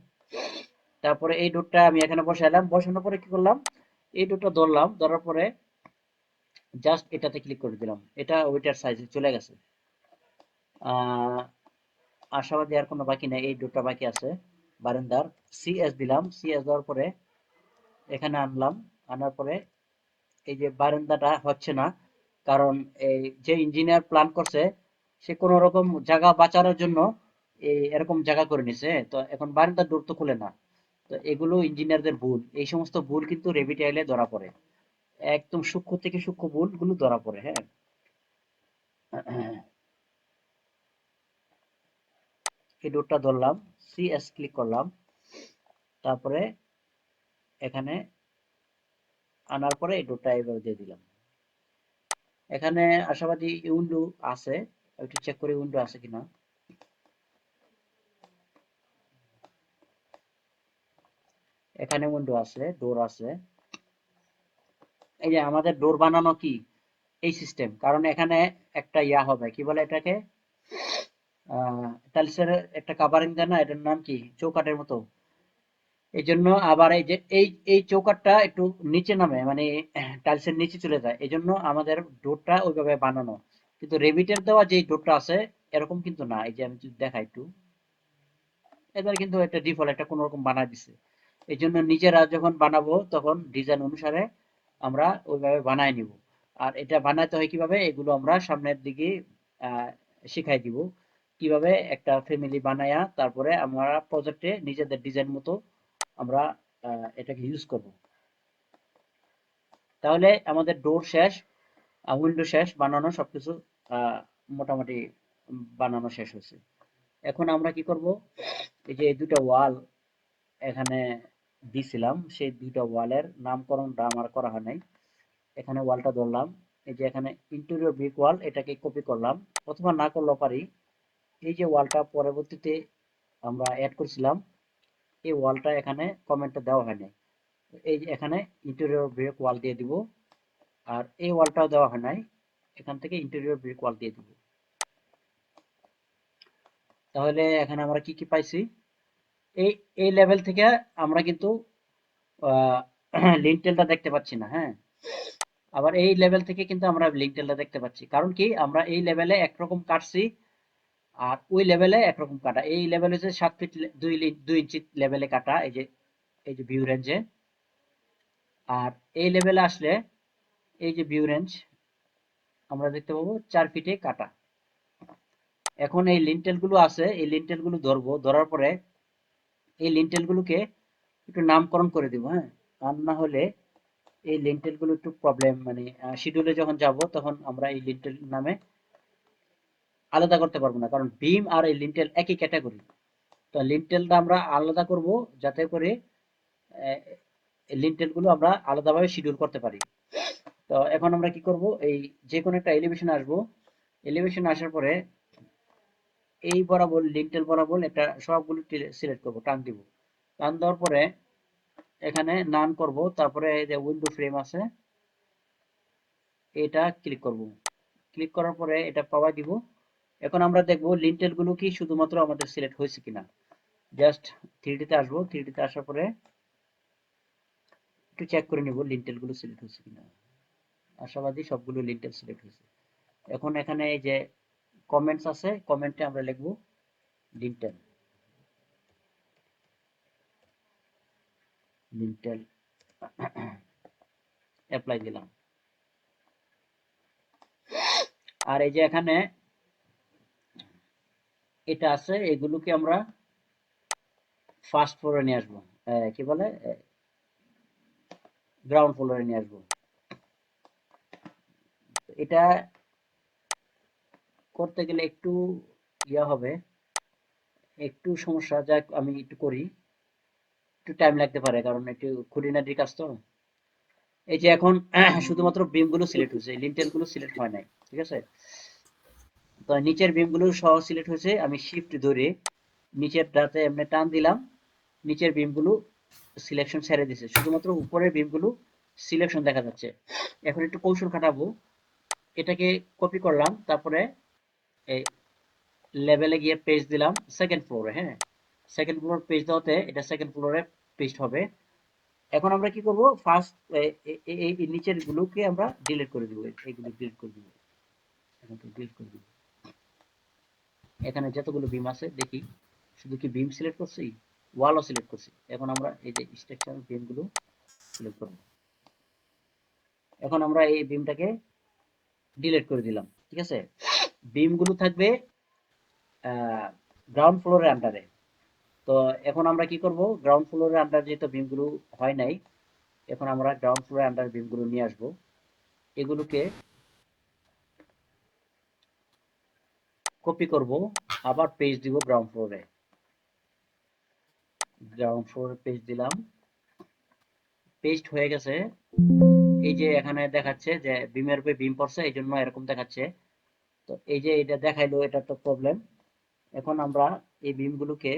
তারপরে এই ডোরটা আমি এখানে বসাইলাম, বসানোর পরে কি করলাম, এই ডোরটা ধরলাম, ধরার পরে জাস্ট এটাতে ক্লিক করে দিলাম, এটা ওইটার সাইজে চলে গেছে। আশাবাদী আর কোনো বাকি নাই, এই ডোরটা বাকি আছে বারান্দার। সিএস দিলাম, সিএস দেওয়ার পরে এখানে আনলাম, আনার পরে এই যে বারান্দাটা হচ্ছে না, কারণ এই যে ইঞ্জিনিয়ার প্ল্যান করছে সে কোনো রকম জায়গা বাঁচানোর জন্য এরকম জায়গা করে নিছে। তো এখন বারান্দার ডোর তো খুলে না। তো এগুলো ইঞ্জিনিয়ারদের ভুল, এই সমস্ত ভুল কিন্তু রেভিট আইলে ধরা পড়ে, একদম সূক্ষ্ম থেকে সূক্ষ্ম ভুলগুলো ধরা পড়ে। হ্যাঁ, এই ডোরটা ধরলাম, সিএস ক্লিক করলাম, তারপরে এখানে আনার পরে এই ডোরটা এইভাবে দিয়ে দিলাম। এখানে আশাবাদী উইন্ডো আছে, একটু চেক করি উইন্ডো আছে কিনা। এখানে উইন্ডো আছে, ডোর আছে। এই যে আমাদের ডোর বানানো কি এই সিস্টেম, কারণ এখানে একটা ইয়া হবে, কি বলে এটাকে, টাইলসের একটা কাভারিং দেয় না, এটার নাম কি, চৌকাঠের মতো। এই জন্য আবার এই যে এই চৌকাঠটা একটু নিচে নামে, মানে টাইলসের নিচে চলে যায়, এই জন্য আমাদের ডোরটা ওইভাবে বানানো। কিন্তু রেভিটের দেওয়া যে ডোরটা আছে এরকম কিন্তু না। এই যে আমি যদি দেখাই একটু, এবার কিন্তু একটা ডিফল্ট একটা কোনো রকম বানায় দিছে। এই জন্য নিজেরা যখন বানাবো তখন ডিজাইন অনুসারে আমরা ওইভাবে বানায় নিব। আর এটা বানাতে হয় কিভাবে, এগুলো আমরা সামনের দিকে আহ শিখাই দিব কিভাবে একটা ফ্যামিলি বানায়া তারপরে আমরা প্রজেক্টে নিজেদের ডিজাইন মতো আমরা এটাকে ইউজ করব। তাহলে আমাদের ডোর শেষ, উইন্ডো শেষ, বানানো সবকিছু মোটামুটি বানানো শেষ হয়েছে। এখন আমরা কি করব, এই যে এই দুটো ওয়াল এখানে দিছিলাম, সেই দুইটা ওয়ালের নামকরণটা আমার করা হয় নাই। এখানে ওয়ালটা ধরলাম, এই যে এখানে ইন্টেরিয়র ব্রিক ওয়াল, এটাকে কপি করলাম, অথবা না করলেও পারি। এই যে ওয়ালটা পরবর্তীতে আমরা অ্যাড করছিলাম, এই ওয়ালটা এখানে কমেন্টটা দেওয়া হয় নাই। এই যে এখানে ইন্টেরিয়র ব্রিক ওয়াল দিয়ে দিব, আর এই ওয়ালটাও দেওয়া হয় নাই, এখান থেকে ইন্টেরিয়র ব্রিক ওয়াল দিয়ে দিব। তাহলে এখানে আমরা কি কি পাইছি, এই এই লেভেল থেকে আমরা কিন্তু লিন্টেলটা দেখতে পাচ্ছি না। হ্যাঁ, আবার এই লেভেল থেকে কিন্তু আমরা লিন্টেলটা দেখতে পাচ্ছি, কারণ কি আমরা এই লেভেলে একরকম কাটছি আর ওই লেভেলে একরকম কাটা। এই লেভেলে হচ্ছে 7 ফিট 2 ইঞ্চি লেভেলে কাটা, এই যে ভিউ রেঞ্জে। আর এই লেভেলে আসলে এই যে ভিউ রেঞ্জ আমরা দেখতে পাবো 4 ফিটে কাটা। এখন এই লিন্টেল গুলো আছে, এই লিন্টেল গুলো ধরবো, ধরার পরে এই লিন্টেল গুলোকে একটু নামকরণ করে দিব। হ্যাঁ, আর না হলে এই লিন্টেল গুলো একটু প্রবলেম, মানে শিডিউলে যখন যাব তখন আমরা এই লিন্টেল নামে আলাদা করতে পারবো না, কারণ বিম আর এই লিন্টেল একই ক্যাটাগরি। তো লিন্টেলটা আমরা আলাদা করব যাতে করে লিন্টেল গুলো আমরা আলাদাভাবে শিডিউল করতে পারি। তো এখন আমরা কি করব, এই যে কোনো একটা এলিভেশন আসবো, এলিভেশন আসার পরে এই বরাবর লিন্টেল বরাবর একটা সবগুলো সিলেক্ট করব, টান দিব, টান দেওয়ার পরে এখানে নান করব, তারপরে এই যে উইন্ডো ফ্রেম আছে এটা ক্লিক করব, ক্লিক করার পরে এটা পাওয়া দিব। এখন আমরা দেখব লিন্টেল গুলো কি শুধুমাত্র আমাদের সিলেক্ট হয়েছে কিনা। জাস্ট 3D তে আসবো, 3D তে আসার পরে একটু চেক করে নিব লিন্টেল গুলো সিলেক্ট হয়েছে কিনা। আশাবাদী সবগুলো লিন্টেল সিলেক্ট হয়েছে। এখন এখানে এই যে কমেন্টস আছে, কমেন্টে আমরা লিখব লিন্টেল, লিন্টেল অ্যাপ্লাই দিলাম। আর এই যে এখানে এটা আছে, এগুলোকে আমরা ফার্স্ট ফ্লোরে নিয়ে আসবো, কি বলে গ্রাউন্ড ফ্লোরে নিয়ে আসবো। এটা করতে গেলে একটু ইয়া হবে, একটু সমস্যা, যাক আমি একটু করি, একটু টাইম লাগতে পারে কারণ একটু খুঁটিনাটি কাজ তো। এই যে এখন শুধুমাত্র বিম গুলো সিলেক্ট হয়েছে, লিন্টেল গুলো সিলেক্ট হয় নাই, ঠিক আছে। তো নিচের বিম গুলো সহ সিলেক্ট হয়েছে, আমি শিফট ধরে নিচের ডাতে এমনি টান দিলাম, নিচের বিম গুলো সিলেকশন ছেড়ে দিছে, শুধুমাত্র উপরের বিম গুলো সিলেকশন দেখা যাচ্ছে। এখন একটু কৌশল খাটাবো, এটাকে কপি করলাম, তারপরে এই লেভেলে গিয়ে পেজ দিলাম সেকেন্ড ফ্লোরে, হ্যাঁ সেকেন্ড ফ্লোর পেজ দেওয়াতে এটা সেকেন্ড ফ্লোরে পেস্ট হবে। এখন আমরা কি করব, ফার্স্ট এই নিচের গুলোকে আমরা ডিলিট করে দিব, এইগুলো ডিলিট করে দিব, এখন তো ডিলিট করে দিব। এখানে যতগুলো বিম আছে দেখি, শুধু কি বিম সিলেক্ট করছি, ওয়ালও সিলেক্ট করছি। এখন আমরা এই যে স্ট্রাকচার বিম গুলো সিলেক্ট করব। এখন আমরা এই বিমটাকে ডিলিট করে দিলাম, ঠিক আছে। বিম গুলো থাকবে গ্রাউন্ড ফ্লোরের আন্ডারে। তো এখন আমরা কি করব, গ্রাউন্ড ফ্লোরের আন্ডার যেহেতু বিমগুলো হয় নাই, এখন আমরা গ্রাউন্ড ফ্লোরের আন্ডার বিমগুলো নিয়ে আসব। এগুলোকে কপি করব, আবার পেজ দিব গ্রাউন্ড ফ্লোরে, গ্রাউন্ড ফ্লোরে পেজ দিলাম, পেস্ট হয়ে গেছে। এই যে এখানে দেখাচ্ছে যে বিমের উপরে বিম পড়ছে, এই জন্য এরকম দেখাচ্ছে। তো এই যে এটা দেখাইলো, এটা তো প্রবলেম। এখন আমরা এই বিমগুলোকে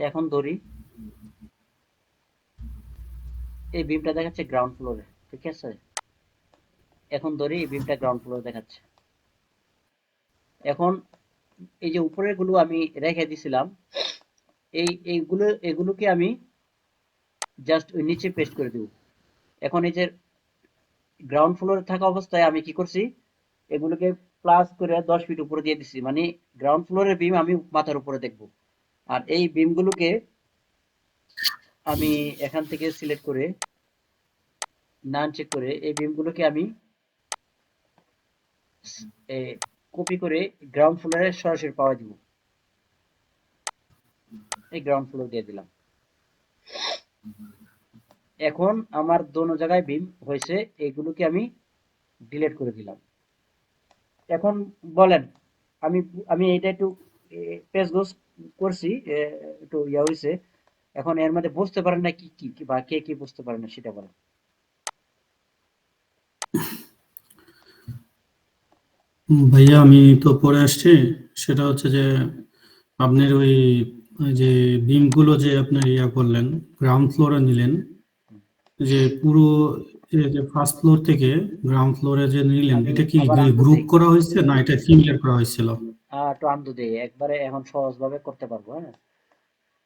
এখন ধরি, এই বিমটা দেখাচ্ছে গ্রাউন্ড ফ্লোরে, ঠিক আছে। এখন ধরি এই বিমটা গ্রাউন্ড ফ্লোরে দেখাচ্ছে। এখন এই যে উপরের গুলো আমি রেখে দিছিলাম, এগুলোকে আমি জাস্ট ওই নিচে পেস্ট করে দেব। এখন এই যে গ্রাউন্ড ফ্লোরে থাকা অবস্থায় আমি কি করছি, এগুলোকে প্লাস করে 10 ফিট উপরে দিয়ে দিছি, মানে গ্রাউন্ড ফ্লোরের বিম আমি মাথার উপরে দেখব। আর এই বিমগুলোকে আমি এখান থেকে সিলেক্ট করে নান চেক করে এই বিমগুলোকে আমি কপি করে গ্রাউন্ড ফ্লোরে সরাসরি পাওয়া দিব, এই গ্রাউন্ড ফ্লোর দিয়ে দিলাম। এখন আমার দোনো জায়গায় বিম হয়েছে, এগুলোকে আমি ডিলিট করে দিলাম। এখন বলেন, আমি আমি এটা একটু পেজ গোছ করছি, একটু ইয়া হয়েছে। এখন এর মধ্যে বুঝতে পারেন না কি কি বা কে কি বুঝতে পারেন না সেটা বলেন। ভাইয়া আমি তো পরে আসছি। সেটা হচ্ছে যে আপনার ওই ওই যে বিমগুলো যে আপনার ইয়া করলেন, গ্রাউন্ড ফ্লোরে নিলেন, যে পুরো যে ফার্স্ট ফ্লোর থেকে গ্রাউন্ড ফ্লোরে যে নিলেন, আমি এটা কি আবার আনতে গ্রুপ দেই, করা হয়েছে না এটা সিমিলার করা হয়েছিল? একটু আনতে দেই, একবারে এখন সহজ ভাবে করতে পারবো, হ্যাঁ।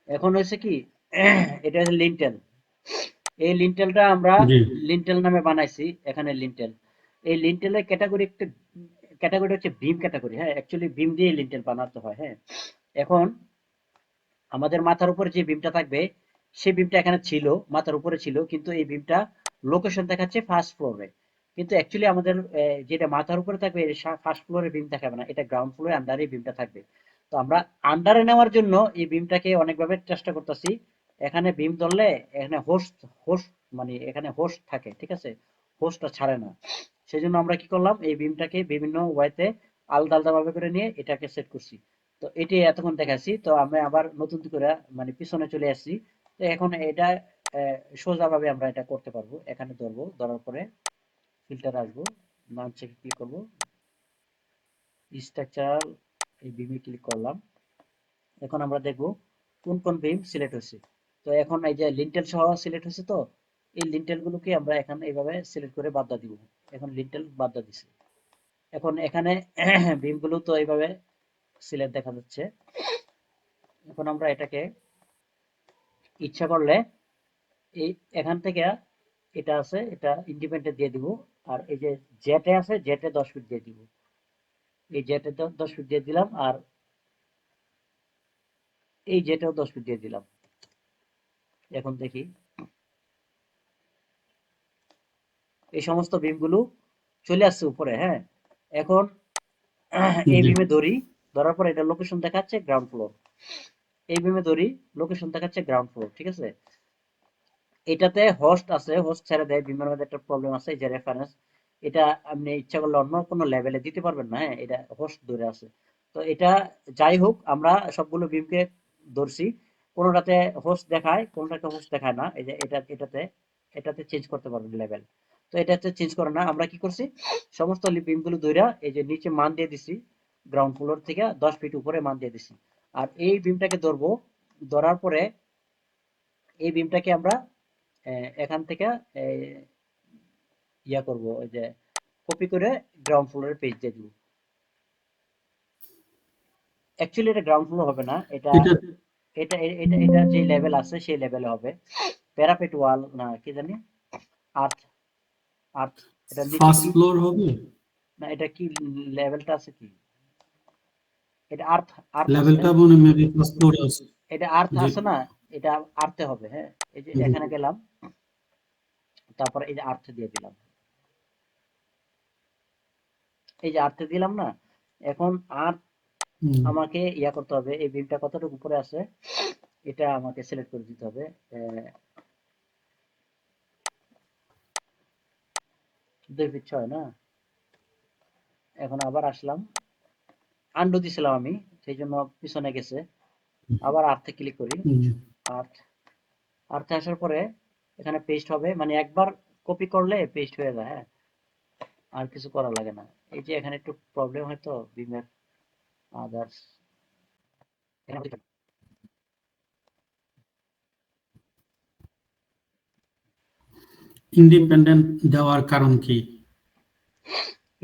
এখন হয়েছে কি, এটা হচ্ছে লিন্টেল, এই লিন্টেলটা আমরা জি লিন্টেল নামে বানাইছি। এখানে লিন্টেল, এই লিন্টেলের ক্যাটাগরি একটা ক্যাটাগরি হচ্ছে বিম ক্যাটাগরি, হ্যাঁ অ্যাকচুয়ালি বিম দিয়ে লিন্টেল বানাতে হয়, হ্যাঁ। এখন আমাদের মাথার উপরে যে বিমটা থাকবে, সেই বিমটা এখানে ছিল, মাথার উপরে ছিল, কিন্তু এই বিমটা লোকেশন দেখাচ্ছে ফার্স্ট ফ্লোরে, কিন্তু অ্যাকচুয়ালি আমাদের যেটা মাথার উপরে থাকবে ফার্স্ট ফ্লোরে বিম দেখাবে না, এটা গ্রাউন্ড ফ্লোরে আন্ডারে বিমটা থাকবে। তো আমরা আন্ডারে নেওয়ার জন্য এই বিমটাকে অনেকভাবে চেষ্টা করতেছি। এখানে বিম ধরলে এখানে হোস্ট হোস্ট মানে এখানে হোস্ট থাকে, ঠিক আছে, হোস্টটা ছাড়ে না। সেই জন্য আমরা কি করলাম, এই বিমটাকে বিভিন্ন ওয়েতে আলাদা আলাদা ভাবে করে নিয়ে এটাকে সেট করছি। তো এটি এতক্ষণ দেখাচ্ছি, তো আমি আবার নতুন করে মানে পিছনে চলে আসছি। তো এখন এটা সোজাভাবে আমরা এটা করতে পারবো। এখানে ধরবো, ধরার পরে ফিল্টার আসবো, নাম চেক ক্লিক করবো, স্ট্রাকচার এই বিমে ক্লিক করলাম। এখন আমরা দেখবো কোন কোন বিম সিলেক্ট হয়েছে। তো এখন এই যে লিন্টেল সহ সিলেক্ট হয়েছে, তো এই লিন্টেল গুলোকে আমরা এখানে এইভাবে সিলেক্ট করে বাদ দিব। এখন লিন্টেল বাদ দিছি। এখন এখানে বিম গুলো তো এইভাবে সিলেক্ট দেখা যাচ্ছে। এখন আমরা এটাকে ইচ্ছা করলে এই এখান থেকে এটা আছে, এটা ইন্ডিপেন্ডেন্ট দিয়ে দিব। আর এই যে জেটে আছে, জেটে 10 ফিট দিয়ে দিব। এই জেটে 10 ফিট দিয়ে দিলাম, আর এই জেটেও 10 ফিট দিয়ে দিলাম। এখন দেখি এই সমস্ত বিমগুলো চলে আসছে উপরে। হ্যাঁ, এখন এই জি বিমে ধরি, ধরার পর এটা লোকেশন দেখাচ্ছে গ্রাউন্ড ফ্লোর। এই বিমে ধরি, লোকেশন দেখাচ্ছে গ্রাউন্ড ফ্লোর, ঠিক আছে। এটাতে হোস্ট আছে, হোস্ট ছেড়ে দেয়, বিমের মধ্যে একটা প্রবলেম আছে, এই যে রেফারেন্স, এটা আপনি ইচ্ছা করলে অন্য কোনো লেভেলে দিতে পারবেন না। হ্যাঁ, এটা হোস্ট ধরে আছে। তো এটা যাই হোক, আমরা সবগুলো বিমকে ধরছি, কোনোটাতে হোস্ট দেখায়, কোনোটাতে হোস্ট দেখায় না। এই যে এটাতে এটাতে চেঞ্জ করতে পারবেন লেভেল। তো এটাতে চেঞ্জ করে না, আমরা কি করছি, সমস্ত বিমগুলো ধইরা এই যে নিচে মান দিয়ে দিছি, গ্রাউন্ড ফ্লোর থেকে 10 ফিট উপরে মান দিয়ে দিছি। আর এই বিমটাকে ধরবো, ধরার পরে এই বিমটাকে আমরা এখান থেকে ইয়া করব, ওই যে কপি করে গ্রাউন্ড ফ্লোরের পেজ দিয়ে দিব। অ্যাকচুয়ালি এটা গ্রাউন্ড ফ্লোর হবে না, এটা এটা এটা এটা এটা যে লেভেল আছে সেই লেভেলে হবে। প্যারাপেট ওয়াল না কি জানি, আর্থ, আর্থ, এটা নিচে ফার্স্ট কি, ফ্লোর হবে, না এটা কি লেভেলটা আছে কি, এটা আর্থ, আর্থ আছে। লেভেলটা মনে মেবি ফার্স্ট ফ্লোরে আছে। এটা আর্থ জি আছে না, এটা আর্থে হবে। হ্যাঁ, এই যে জি এখানে গেলাম, তারপর এই যে আর্থ দিয়ে দিলাম, এই যে আর্থে দিলাম না। এখন আর্থ আমাকে ইয়া করতে হবে, এই বিমটা কতটুকু উপরে আছে এটা আমাকে সিলেক্ট করে দিতে হবে। 2 ফিট 6 না। এখন আবার আসলাম, আন্ডু দিছিলাম আমি, সেই জন্য পিছনে গেছে। আবার আর্থে ক্লিক করি, জি আর্থ, আর্থে আসার পরে এখানে পেস্ট হবে, মানে একবার কপি করলে পেস্ট হয়ে যায়। হ্যাঁ, আর কিছু করা লাগে না। এই যে এখানে একটু প্রবলেম হয়তো বিমের আদার্স, ইন্ডিপেন্ডেন্ট দেওয়ার কারণ কি?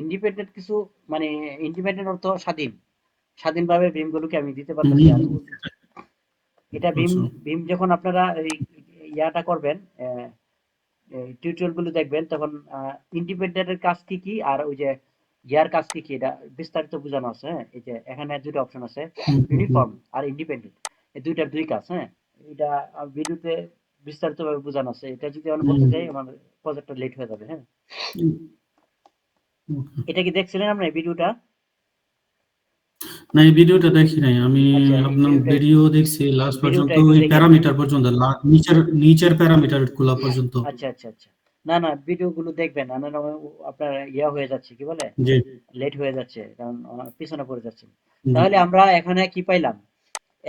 ইন্ডিপেন্ডেন্ট কিছু, মানে ইন্ডিপেন্ডেন্ট অর্থ স্বাধীন, স্বাধীনভাবে বিমগুলোকে আমি দিতে হুম, পারতেছি। আর এটা ভীম, আচ্ছা ভীম যখন আপনারা এই ইয়াটা করবেন, টিউটোরিয়াল গুলো দেখবেন, তখন ইন্ডিপেন্ডেন্টের কাজ কি কি আর ওই যে ইয়ার কাজ কি কি এটা বিস্তারিত বোঝানো আছে। হ্যাঁ, এই যে এখানে দুটো অপশন আছে, ইউনিফর্ম আর ইন্ডিপেন্ডেন্ট, এই দুইটার দুই কাজ। হ্যাঁ, এটা ভিডিওতে বিস্তারিত ভাবে বোঝানো আছে। এটা যদি আমি বলতে যাই আমার প্রজেক্টটা লেট হয়ে যাবে। হ্যাঁ, ওকে। এটা কি দেখছিলেন আপনার এই ভিডিওটা? না, এই ভিডিওটা দেখি নাই আমি। আচ্ছা, এই আপনার ভিডিওটা, ভিডিও দেখছি লাস্ট ভিডিওটা পর্যন্ত, একটু ওই দেখেন। প্যারামিটার পর্যন্ত, নিচের নিচের প্যারামিটার গুলা পর্যন্ত। আচ্ছা আচ্ছা আচ্ছা, না না, ভিডিও গুলো দেখবেন, না না, আপনার ইয়া হয়ে যাচ্ছে, কি বলে, জি লেট হয়ে যাচ্ছে, কারণ পিছনে পড়ে যাচ্ছে। জি তাহলে আমরা এখানে কি পাইলাম,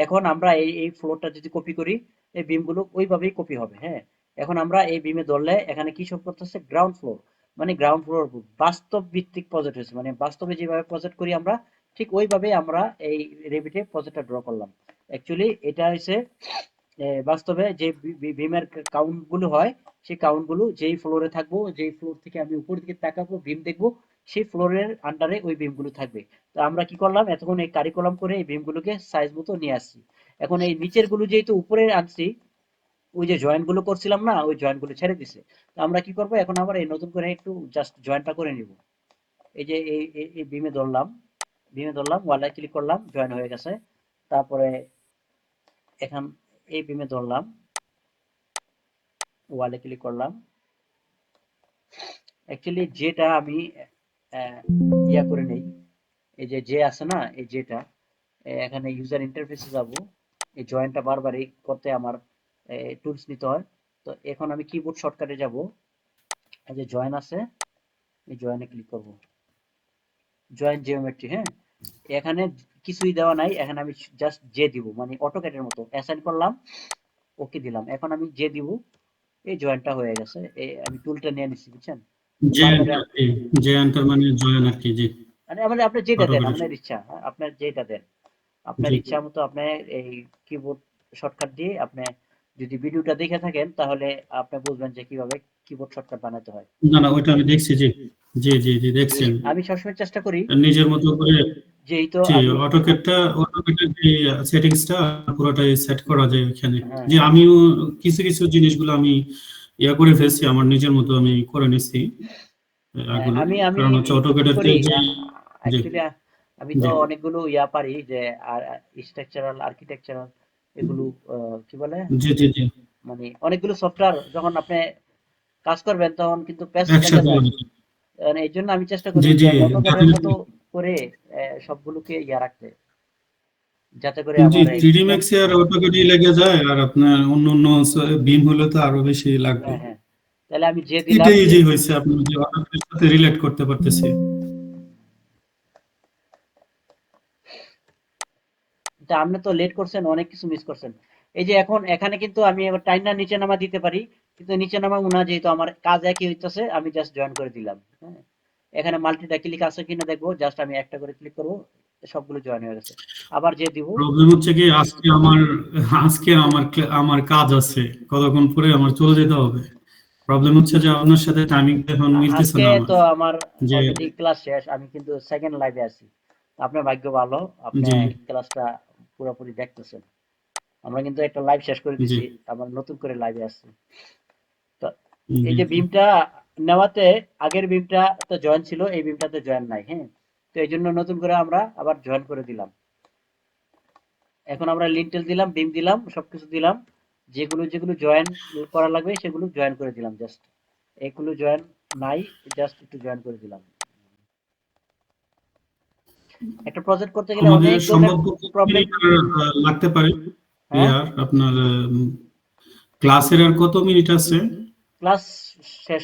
এখন আমরা এই ফ্লোরটা যদি কপি করি, এই বিমগুলো ওইভাবেই কপি হবে। হ্যাঁ, এখন আমরা এই বিমে ধরলে এখানে কি শো করতেছে, গ্রাউন্ড ফ্লোর, মানে গ্রাউন্ড ফ্লোর বাস্তব ভিত্তিক প্রজেক্ট হয়েছে, মানে বাস্তবে যেভাবে প্রজেক্ট করি আমরা, ঠিক ওইভাবেই আমরা এই রেভিটে প্রজেক্টটা ড্র করলাম। অ্যাকচুয়ালি এটা হচ্ছে বাস্তবে যে বিমের কাউন্ট গুলো হয়, সেই কাউন্ট গুলো যেই ফ্লোরে থাকবো, যেই ফ্লোর থেকে আমি উপর দিকে তাকাবো বিম দেখবো, সেই ফ্লোরের আন্ডারে ওই বিম গুলো থাকবে। তো আমরা কি করলাম, এতক্ষণ এই কারিকুলাম করে এই বিম গুলোকে সাইজ মতো নিয়ে আসছি। এখন এই নিচের গুলো যেহেতু উপরে আনছি, ওই যে জয়েন্ট গুলো করছিলাম না, ওই জয়েন্ট গুলো ছেড়ে দিছে। তো আমরা কি করবো, এখন আবার এই নতুন করে একটু জাস্ট জয়েন্টটা করে নিব। এই যে এই বিমে ধরলাম, বিমে ধরলাম, ওয়ালে ক্লিক করলাম, জয়েন হয়ে গেছে। তারপরে এখন এই বিমে ধরলাম, ওয়ালে ক্লিক করলাম। অ্যাকচুয়ালি যেটা আমি ইয়া করে নেই, এই যে যে আছে না, এই যেটা এখানে ইউজার ইন্টারফেসে যাব, এই জয়েন্টটা বারবারই করতে আমার টুলস নিতে হয়। তো এখন আমি কিবোর্ড শর্টকাটে যাব, এই যে জয়েন আছে, এই জয়েনে ক্লিক করব, জয়েন জিওমেট্রি। হ্যাঁ, এখানে কিছুই দেওয়া নাই, এখানে আমি জাস্ট যে দিব, মানে অটোক্যাডের মতো অ্যাসাইন করলাম, ওকে দিলাম। এখন আমি যে দিব, এই জয়েন্টটা হয়ে গেছে। এই আমি টুলটা নিয়ে নিচ্ছি, বুঝছেন। যে বারবার এন্টার কি, যে এন্টার মানে জয়েন আর কি। জি মানে আমাদের, আপনার যেটা দেন, অটোমেটিক। আপনার ইচ্ছা, হ্যাঁ, আপনার যেটা দেন, আপনার জি ইচ্ছা মতো আপনি এই কিবোর্ড শর্টকাট দিয়ে আপনি যদি ভিডিওটা দেখে থাকেন তাহলে আপনি বুঝবেন যে কিভাবে কিবোর্ড শর্টকাট বানাতে হয়। না না, ওইটা আমি দেখছি, জি জি জি জি দেখছি আমি। আমি সবসময় চেষ্টা করি নিজের মতো করে, যে এই তো জি, আমি অটোকেটের যে সেটিংসটা পুরোটাই সেট করা যায় ওখানে। হ্যাঁ যে আমিও কিছু কিছু জিনিসগুলো আমি ইয়া করে ফেলছি, আমার নিজের মতো আমি করে নিচ্ছি হ্যাঁ, এগুলো। আমি আমি কারণ হচ্ছে কি অটোকেটের করি যে, জি অ্যাকচুয়ালি আমি তো জি অনেকগুলো পারি যে আর স্ট্রাকচারাল আর্কিটেকচারাল এগুলো কি বলে জি জি জি মানে অনেকগুলো সফটওয়্যার যখন আপনি কাজ করবেন তখন কিন্তু প্যাচ লেগে একসাথে যায়। করে। এই জন্য আমি চেষ্টা করি জি যে জি অটোক্যাডের মতো করে সবগুলোকে রাখতে, যাতে করে জি, আমার 3D Max এ আর অটোকেটই লেগে যায়, আর আপনার অন্য অন্য বিম হলে তো আরো বেশি লাগবে। হ্যাঁ হ্যাঁ, তাহলে আমি যে দিলাম এটাই যে ইজি হয়েছে, আপনি যে অটোকেটের সাথে রিলেট করতে পারতেছি। তা আপনি তো লেট করছেন, অনেক কিছু মিস করছেন। এই যে এখন এখানে কিন্তু আমি এবার টাইনা নিচে নামা দিতে পারি, কিন্তু নিচে নামাবো না, যেহেতু আমার কাজ একই হইতেছে, আমি জাস্ট জয়েন করে দিলাম। হ্যাঁ, এখানে মাল্টিটা ক্লিক আছে কিনা দেখবো, জাস্ট আমি একটা করে ক্লিক করবো, সবগুলো জয়েন হয়ে গেছে। আবার যে দিব, প্রবলেম হচ্ছে কি, আজকে আমার কাজ আছে, কতক্ষণ পরে আমার চলে যেতে হবে। প্রবলেম হচ্ছে যে আপনার সাথে টাইমিং এখন মিলতেছে আজকে না তো আমার। আমার যে অলরেডি ক্লাস শেষ, আমি কিন্তু সেকেন্ড লাইভে আছি। আপনার ভাগ্য ভালো, আপনি জি ক্লাসটা পুরোপুরি দেখতেছেন। আমরা কিন্তু একটা লাইভ শেষ করে জি দিছি, আবার নতুন করে লাইভে আসছি। তো এই জি যে জি বিমটা নেওয়াতে, আগের বিমটা তো জয়েন ছিল, এই বিমটাতে জয়েন নাই। হ্যাঁ, তো এই জন্য নতুন করে আমরা আবার জয়েন করে দিলাম। এখন আমরা লিন্টেল দিলাম, বিম দিলাম, সবকিছু দিলাম, যেগুলো যেগুলো জয়েন করা লাগবে সেগুলো জয়েন করে দিলাম। জাস্ট এগুলো জয়েন নাই, জাস্ট একটু জয়েন করে দিলাম। একটা প্রজেক্ট করতে গেলে আমাদের অনেক ধরনের সম্ভবত কত প্রবলেম। মিনিট আর লাগতে পারে? হ্যাঁ, আর আপনার ক্লাসের আর কত মিনিট আছে? ক্লাস শেষ,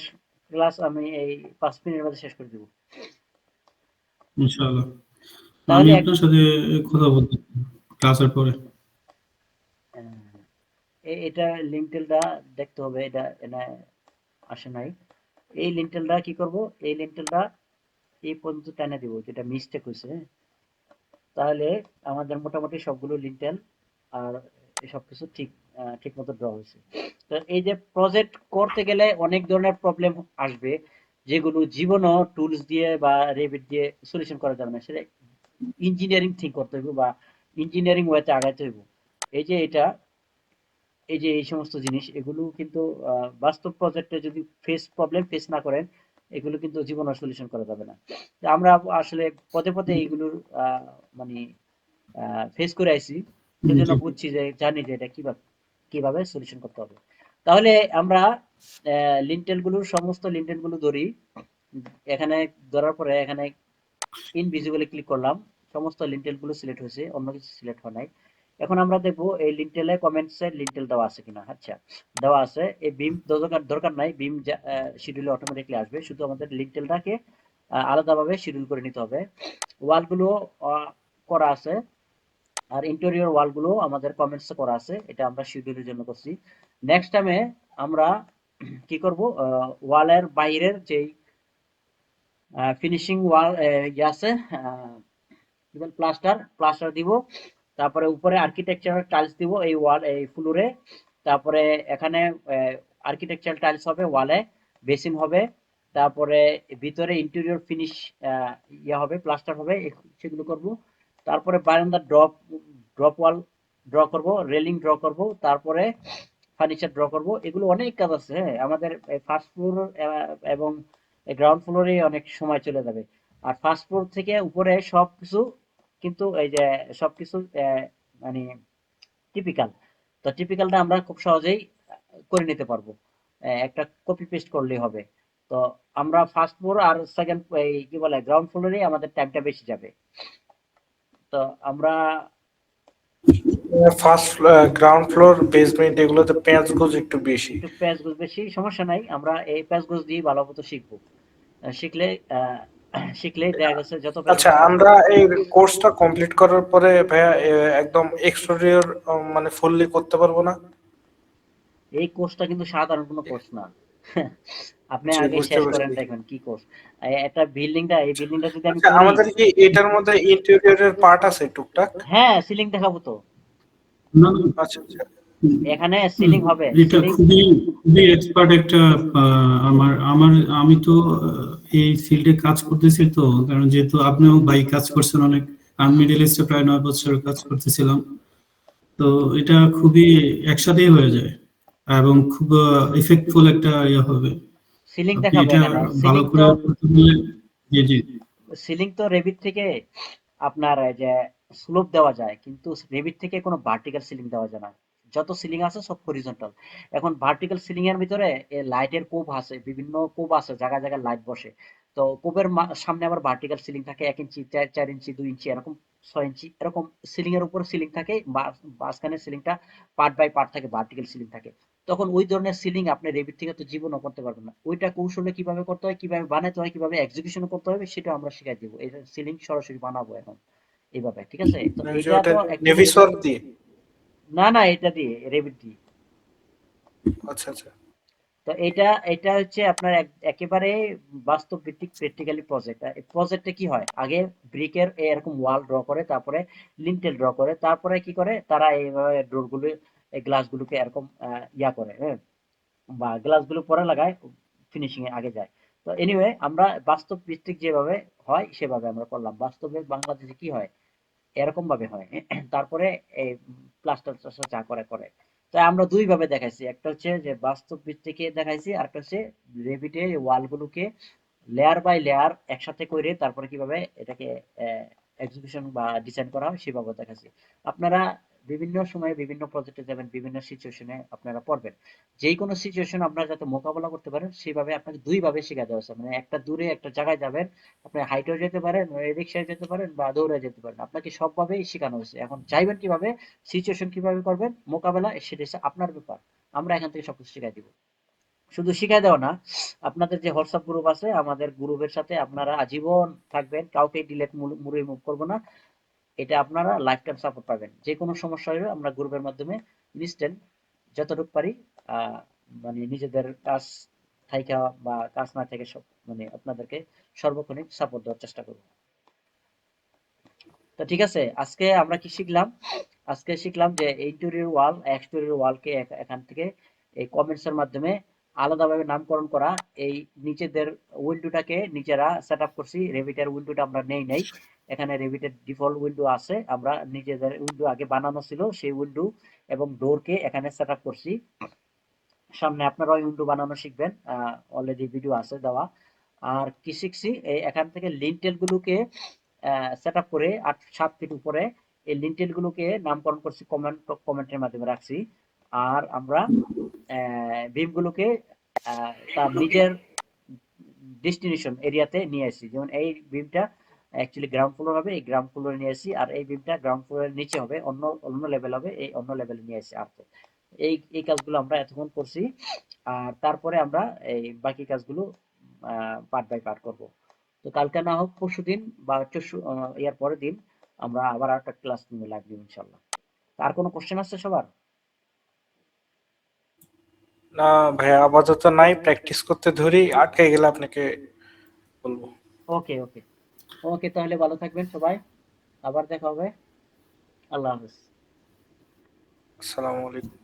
ক্লাস আমি এই 5 মিনিটের মধ্যে শেষ করে দিব। ইনশাআল্লাহ আমি তাহলে আপনার সাথে কথা বলতে ক্লাসের পরে। এটা লিঙ্কটেলটা দেখতে হবে, এটা এনে আসে নাই। এই লিঙ্কটেলটা কি করব, এই লিঙ্কটেলটা এই পর্যন্ত টেনে দিব, যেটা মিস্টেক হয়েছে। তাহলে আমাদের মোটামুটি সবগুলো লিঙ্কটেল আর সবকিছু ঠিক মতো ড্র হয়েছে। তো এই যে প্রজেক্ট করতে গেলে অনেক ধরনের প্রবলেম আসবে, যেগুলো জীবনও টুলস দিয়ে বা রেভিট দিয়ে সলিউশন করা যাবে না। সেটা ইঞ্জিনিয়ারিং থিঙ্ক করতে হইব বা ইঞ্জিনিয়ারিং ওয়েতে আগাইতে হইব। এই যে এটা, এই যে এই সমস্ত জিনিস, এগুলো কিন্তু বাস্তব প্রজেক্টে যদি প্রবলেম ফেস না করেন, এগুলো কিন্তু জীবনে সলিউশন করা যাবে না। তো আমরা আসলে পদে পদে এইগুলোর মানে ফেস করে আইছি, সেজন্য জি বুঝছি, যে জানি যে এটা কিভাবে কিভাবে সলিউশন করতে হবে। তাহলে আমরা লিন্টেল গুলোর সমস্ত লিন্টেল গুলো ধরি। এখানে ধরার পরে এখানে ইনভিজিবলে ক্লিক করলাম, সমস্ত লিন্টেল গুলো সিলেক্ট হয়েছে, অন্য কিছু সিলেক্ট হয় নাই। এখন আমরা দেখবো এই লিন্টেলে কমেন্টসে লিন্টেল দেওয়া আছে কিনা। আচ্ছা, দেওয়া আছে। এই বিম দরকার দরকার নাই, বিম শিডিউলে অটোমেটিকলি আসবে, শুধু আমাদের লিন্টেলটাকে আলাদাভাবে শিডিউল করে নিতে হবে। ওয়ালগুলো করা আছে, আর ইন্টেরিয়র ওয়ালগুলো আমাদের কমেন্টসে করা আছে, এটা আমরা শিডিউলের জন্য করছি। নেক্সট টাইমে আমরা কি করব, ওয়ালের বাইরের যেই ফিনিশিং ওয়াল আছে, প্লাস্টার প্লাস্টার দিব, তারপরে উপরে আর্কিটেকচারাল টাইলস দিব এই ওয়াল এই ফ্লোরে, তারপরে এখানে আর্কিটেকচারাল টাইলস হবে ওয়ালে, বেসিন হবে, তারপরে ভিতরে ইন্টেরিয়র ফিনিশ হবে, প্লাস্টার হবে, সেগুলো করব। তারপরে বারান্দা ড্রপ ওয়াল ড্র করব, রেলিং ড্র করব, তারপরে ফার্নিচার ড্র করব। এগুলো অনেক কাজ আছে। হ্যাঁ, আমাদের ফার্স্ট ফ্লোর এবং গ্রাউন্ড ফ্লোরে অনেক সময় চলে যাবে। আর ফার্স্ট ফ্লোর থেকে উপরে সবকিছু কিন্তু এই যে সবকিছু মানে টিপিক্যাল। তো টিপিক্যালটা আমরা খুব সহজেই করে নিতে পারবো, একটা কপি পেস্ট করলেই হবে। তো আমরা ফার্স্ট ফ্লোর আর সেকেন্ড এই কি বলে গ্রাউন্ড ফ্লোরেই আমাদের টাইমটা বেশি যাবে। তো আমরা ফার্স্ট গ্রাউন্ড ফ্লোর বেসমেন্ট এগুলোতে পেঁয়াজ গোজ একটু বেশি। একটু প্যাচ গোছ বেশি, সমস্যা নাই, আমরা এই প্যাচ গোছ দিয়ে ভালো মতো শিখবো। শিখলে শিখলেই দেখা গেছে যত প্যাচ আচ্ছা, গোছ করা আমরা যায়। এই কোর্সটা কমপ্লিট করার পরে ভাইয়া একদম এক্সটেরিয়র মানে ফুললি করতে পারবো না? এই কোর্সটা কিন্তু সাধারণ কোনো কোর্স না। আপনি জি, আগে বুঝতে শেষ করেন, পারছি। দেখবেন কি কোর্স। একটা এই বিল্ডিংটা যদি আমি আচ্ছা, করি। আমাদের কি এটার মধ্যে ইন্টেরিয়রের পার্ট আছে টুকটাক? হ্যাঁ, সিলিং দেখাবো তো। না না, আচ্ছা আচ্ছা। এখানে সিলিং হবে, এটা সিলিং খুবই খুবই এক্সপার্ট একটা আমার আমার আমি তো এই ফিল্ডে কাজ করতেছি তো, কারণ যেহেতু আপনিও ভাই কাজ করছেন অনেক, আমি মিডল ইস্টে প্রায় 9 বছর কাজ করতেছিলাম, তো এটা খুবই একসাথেই হয়ে যায় এবং খুব ইফেক্টফুল একটা ইয়ে হবে। সিলিং আপনি দেখাবো এটা এখানে। ভালো করে করতে পারলে, জি জি। সিলিং তো রেভিট থেকে আপনার এই যে স্লোপ দেওয়া যায়, কিন্তু রেভিট থেকে কোনো ভার্টিক্যাল সিলিং দেওয়া যায় না। যত সিলিং আছে সব হরিজন্টাল। এখন ভার্টিক্যাল সিলিং এর ভিতরে লাইটের কোপ আছে, বিভিন্ন কোপ আছে, জায়গায় জায়গায় লাইট বসে। তো কোপের সামনে আবার ভার্টিক্যাল সিলিং থাকে 1 ইঞ্চি, 4 ইঞ্চি, 2 ইঞ্চি, এরকম 6 ইঞ্চি, এরকম সিলিং এর উপর সিলিং থাকে, মাঝখানে সিলিংটা পার্ট বাই পার্ট থাকে, ভার্টিক্যাল সিলিং থাকে। তখন ওই ধরনের সিলিং আপনি রেভিট থেকে তো জীবনও করতে পারবেন না। ওইটা কৌশলে কিভাবে করতে হয়, কিভাবে বানাতে হয়, কিভাবে এক্সিকিউশন করতে হবে, সেটা আমরা শিখাই দিব। এই সিলিং সরাসরি বানাবো এখন এইভাবে, ঠিক আছে? তো মানে এটা ওটা তো অ্যাকচুয়ালি নেভিসর দিয়ে। না না, এটা দিয়ে রেভিট দিয়ে। আচ্ছা আচ্ছা। তো এটা এটা হচ্ছে আপনার একেবারে বাস্তব ভিত্তিক প্র্যাকটিক্যালি প্রজেক্ট। এই প্রজেক্টে কি হয়, আগে ব্রিকের এরকম ওয়াল ড্র করে, তারপরে লিন্টেল ড্র করে, তারপরে কি করে তারা এইভাবে ডোরগুলো, এই গ্লাসগুলোকে এরকম ইয়া করে, হ্যাঁ, বা গ্লাসগুলো পরে লাগায়, ফিনিশিং এ আগে যায়। তো এনিওয়ে, আমরা বাস্তব ভিত্তিক যেভাবে হয় সেভাবে আমরা করলাম। বাস্তবে বাংলাদেশে কি হয়, এরকম ভাবে হয়। তারপরে এই প্লাস্টার টাস্টার যা করে করে। তাই আমরা দুই ভাবে দেখাইছি, একটা হচ্ছে যে বাস্তব ভিত্তিকে দেখাইছি, আর একটা হচ্ছে রেভিটে ওয়াল গুলোকে লেয়ার বাই লেয়ার একসাথে করে তারপরে কিভাবে এটাকে এক্সিকিউশন বা ডিজাইন করা হয় সেভাবে দেখাচ্ছি। আপনারা বিভিন্ন সময়ে বিভিন্ন প্রজেক্টে যাবেন, বিভিন্ন সিচুয়েশনে আপনারা পড়বেন। যেই কোনো সিচুয়েশন আপনারা যাতে মোকাবেলা করতে পারেন সেভাবে আপনাকে দুই ভাবে শেখা দেওয়া হয়েছে। মানে একটা দূরে একটা জায়গায় যাবেন, আপনি হাইটেও যেতে পারেন, রিক্সায় যেতে পারেন, বা দৌড়ে যেতে পারেন, আপনাকে সবভাবেই শেখানো হয়েছে। এখন চাইবেন কিভাবে, সিচুয়েশন কিভাবে করবেন মোকাবেলা, সেটা হচ্ছে আপনার ব্যাপার। আমরা এখান থেকে সবকিছু শিখাই দিব। শুধু শিখাই দেওয়া না, আপনাদের যে হোয়াটসঅ্যাপ গ্রুপ আছে, আমাদের গ্রুপের সাথে আপনারা আজীবন থাকবেন, কাউকে ডিলেট রিমুভ করবো না। এটা আপনারা লাইফ টাইম সাপোর্ট পাবেন। যে কোনো সমস্যা হলে আমরা গ্রুপের মাধ্যমে ইনস্ট্যান্ট যতটুকু পারি আহ, মানে নিজেদের কাজ থাইকা বা কাজ না থেকে সব মানে আপনাদেরকে সর্বক্ষণিক সাপোর্ট দেওয়ার চেষ্টা করব। তো ঠিক আছে, আজকে আমরা কি শিখলাম? আজকে শিখলাম যে ইন্টেরিয়র ওয়াল, এক্সটেরিয়র ওয়ালকে এখান থেকে এই কমেন্টস এর মাধ্যমে আলাদাভাবে নামকরণ করা। এই নিচেদের উইন্ডোটাকে নিজেরা সেট আপ করছি, রেভিটের উইন্ডোটা আমরা নেই নাই। এখানে রেভিটের ডিফল্ট উইন্ডো আছে, আমরা নিজেদের উইন্ডো আগে বানানো ছিল, সেই উইন্ডো এবং ডোরকে এখানে সেট আপ করছি। সামনে আপনারা উইন্ডো বানানো শিখবেন, অলরেডি ভিডিও আছে দেওয়া। আর কি শিখছি, এই এখান থেকে লিন্টেল গুলোকে সেট আপ করে 7 ফিট উপরে এই লিন্টেল গুলোকে নামকরণ করছি, কমেন্টের মাধ্যমে রাখছি। আর আমরা বিম গুলোকে তার নিজের ডেস্টিনেশন এরিয়াতে নিয়ে আসি। যেমন এই বিমটা অ্যাকচুয়ালি গ্রাউন্ড ফ্লোর হবে, এই গ্রাউন্ড ফ্লোরে নিয়ে আসি, আর এই বিমটা গ্রাউন্ড ফ্লোরের নিচে হবে, অন্য অন্য লেভেল হবে, এই অন্য লেভেলে নিয়ে আসি। আর এই এই কাজগুলো আমরা এতক্ষণ করছি। আর তারপরে আমরা এই বাকি কাজগুলো পার্ট বাই পার্ট করব। তো কালকে না হোক পরশুদিন বা ইয়ার পরের দিন আমরা আবার একটা ক্লাস নিয়ে লাগবে ইনশাল্লাহ। আর কোনো কোশ্চেন আছে সবার? না ভাইয়া, আপাতত নাই, প্র্যাকটিস করতে ধরি, আটকে গেলে আপনাকে বলবো। ওকে ওকে ওকে, তাহলে ভালো থাকবেন সবাই, আবার দেখা হবে। আল্লাহ হাফেজ। আসসালামু আলাইকুম।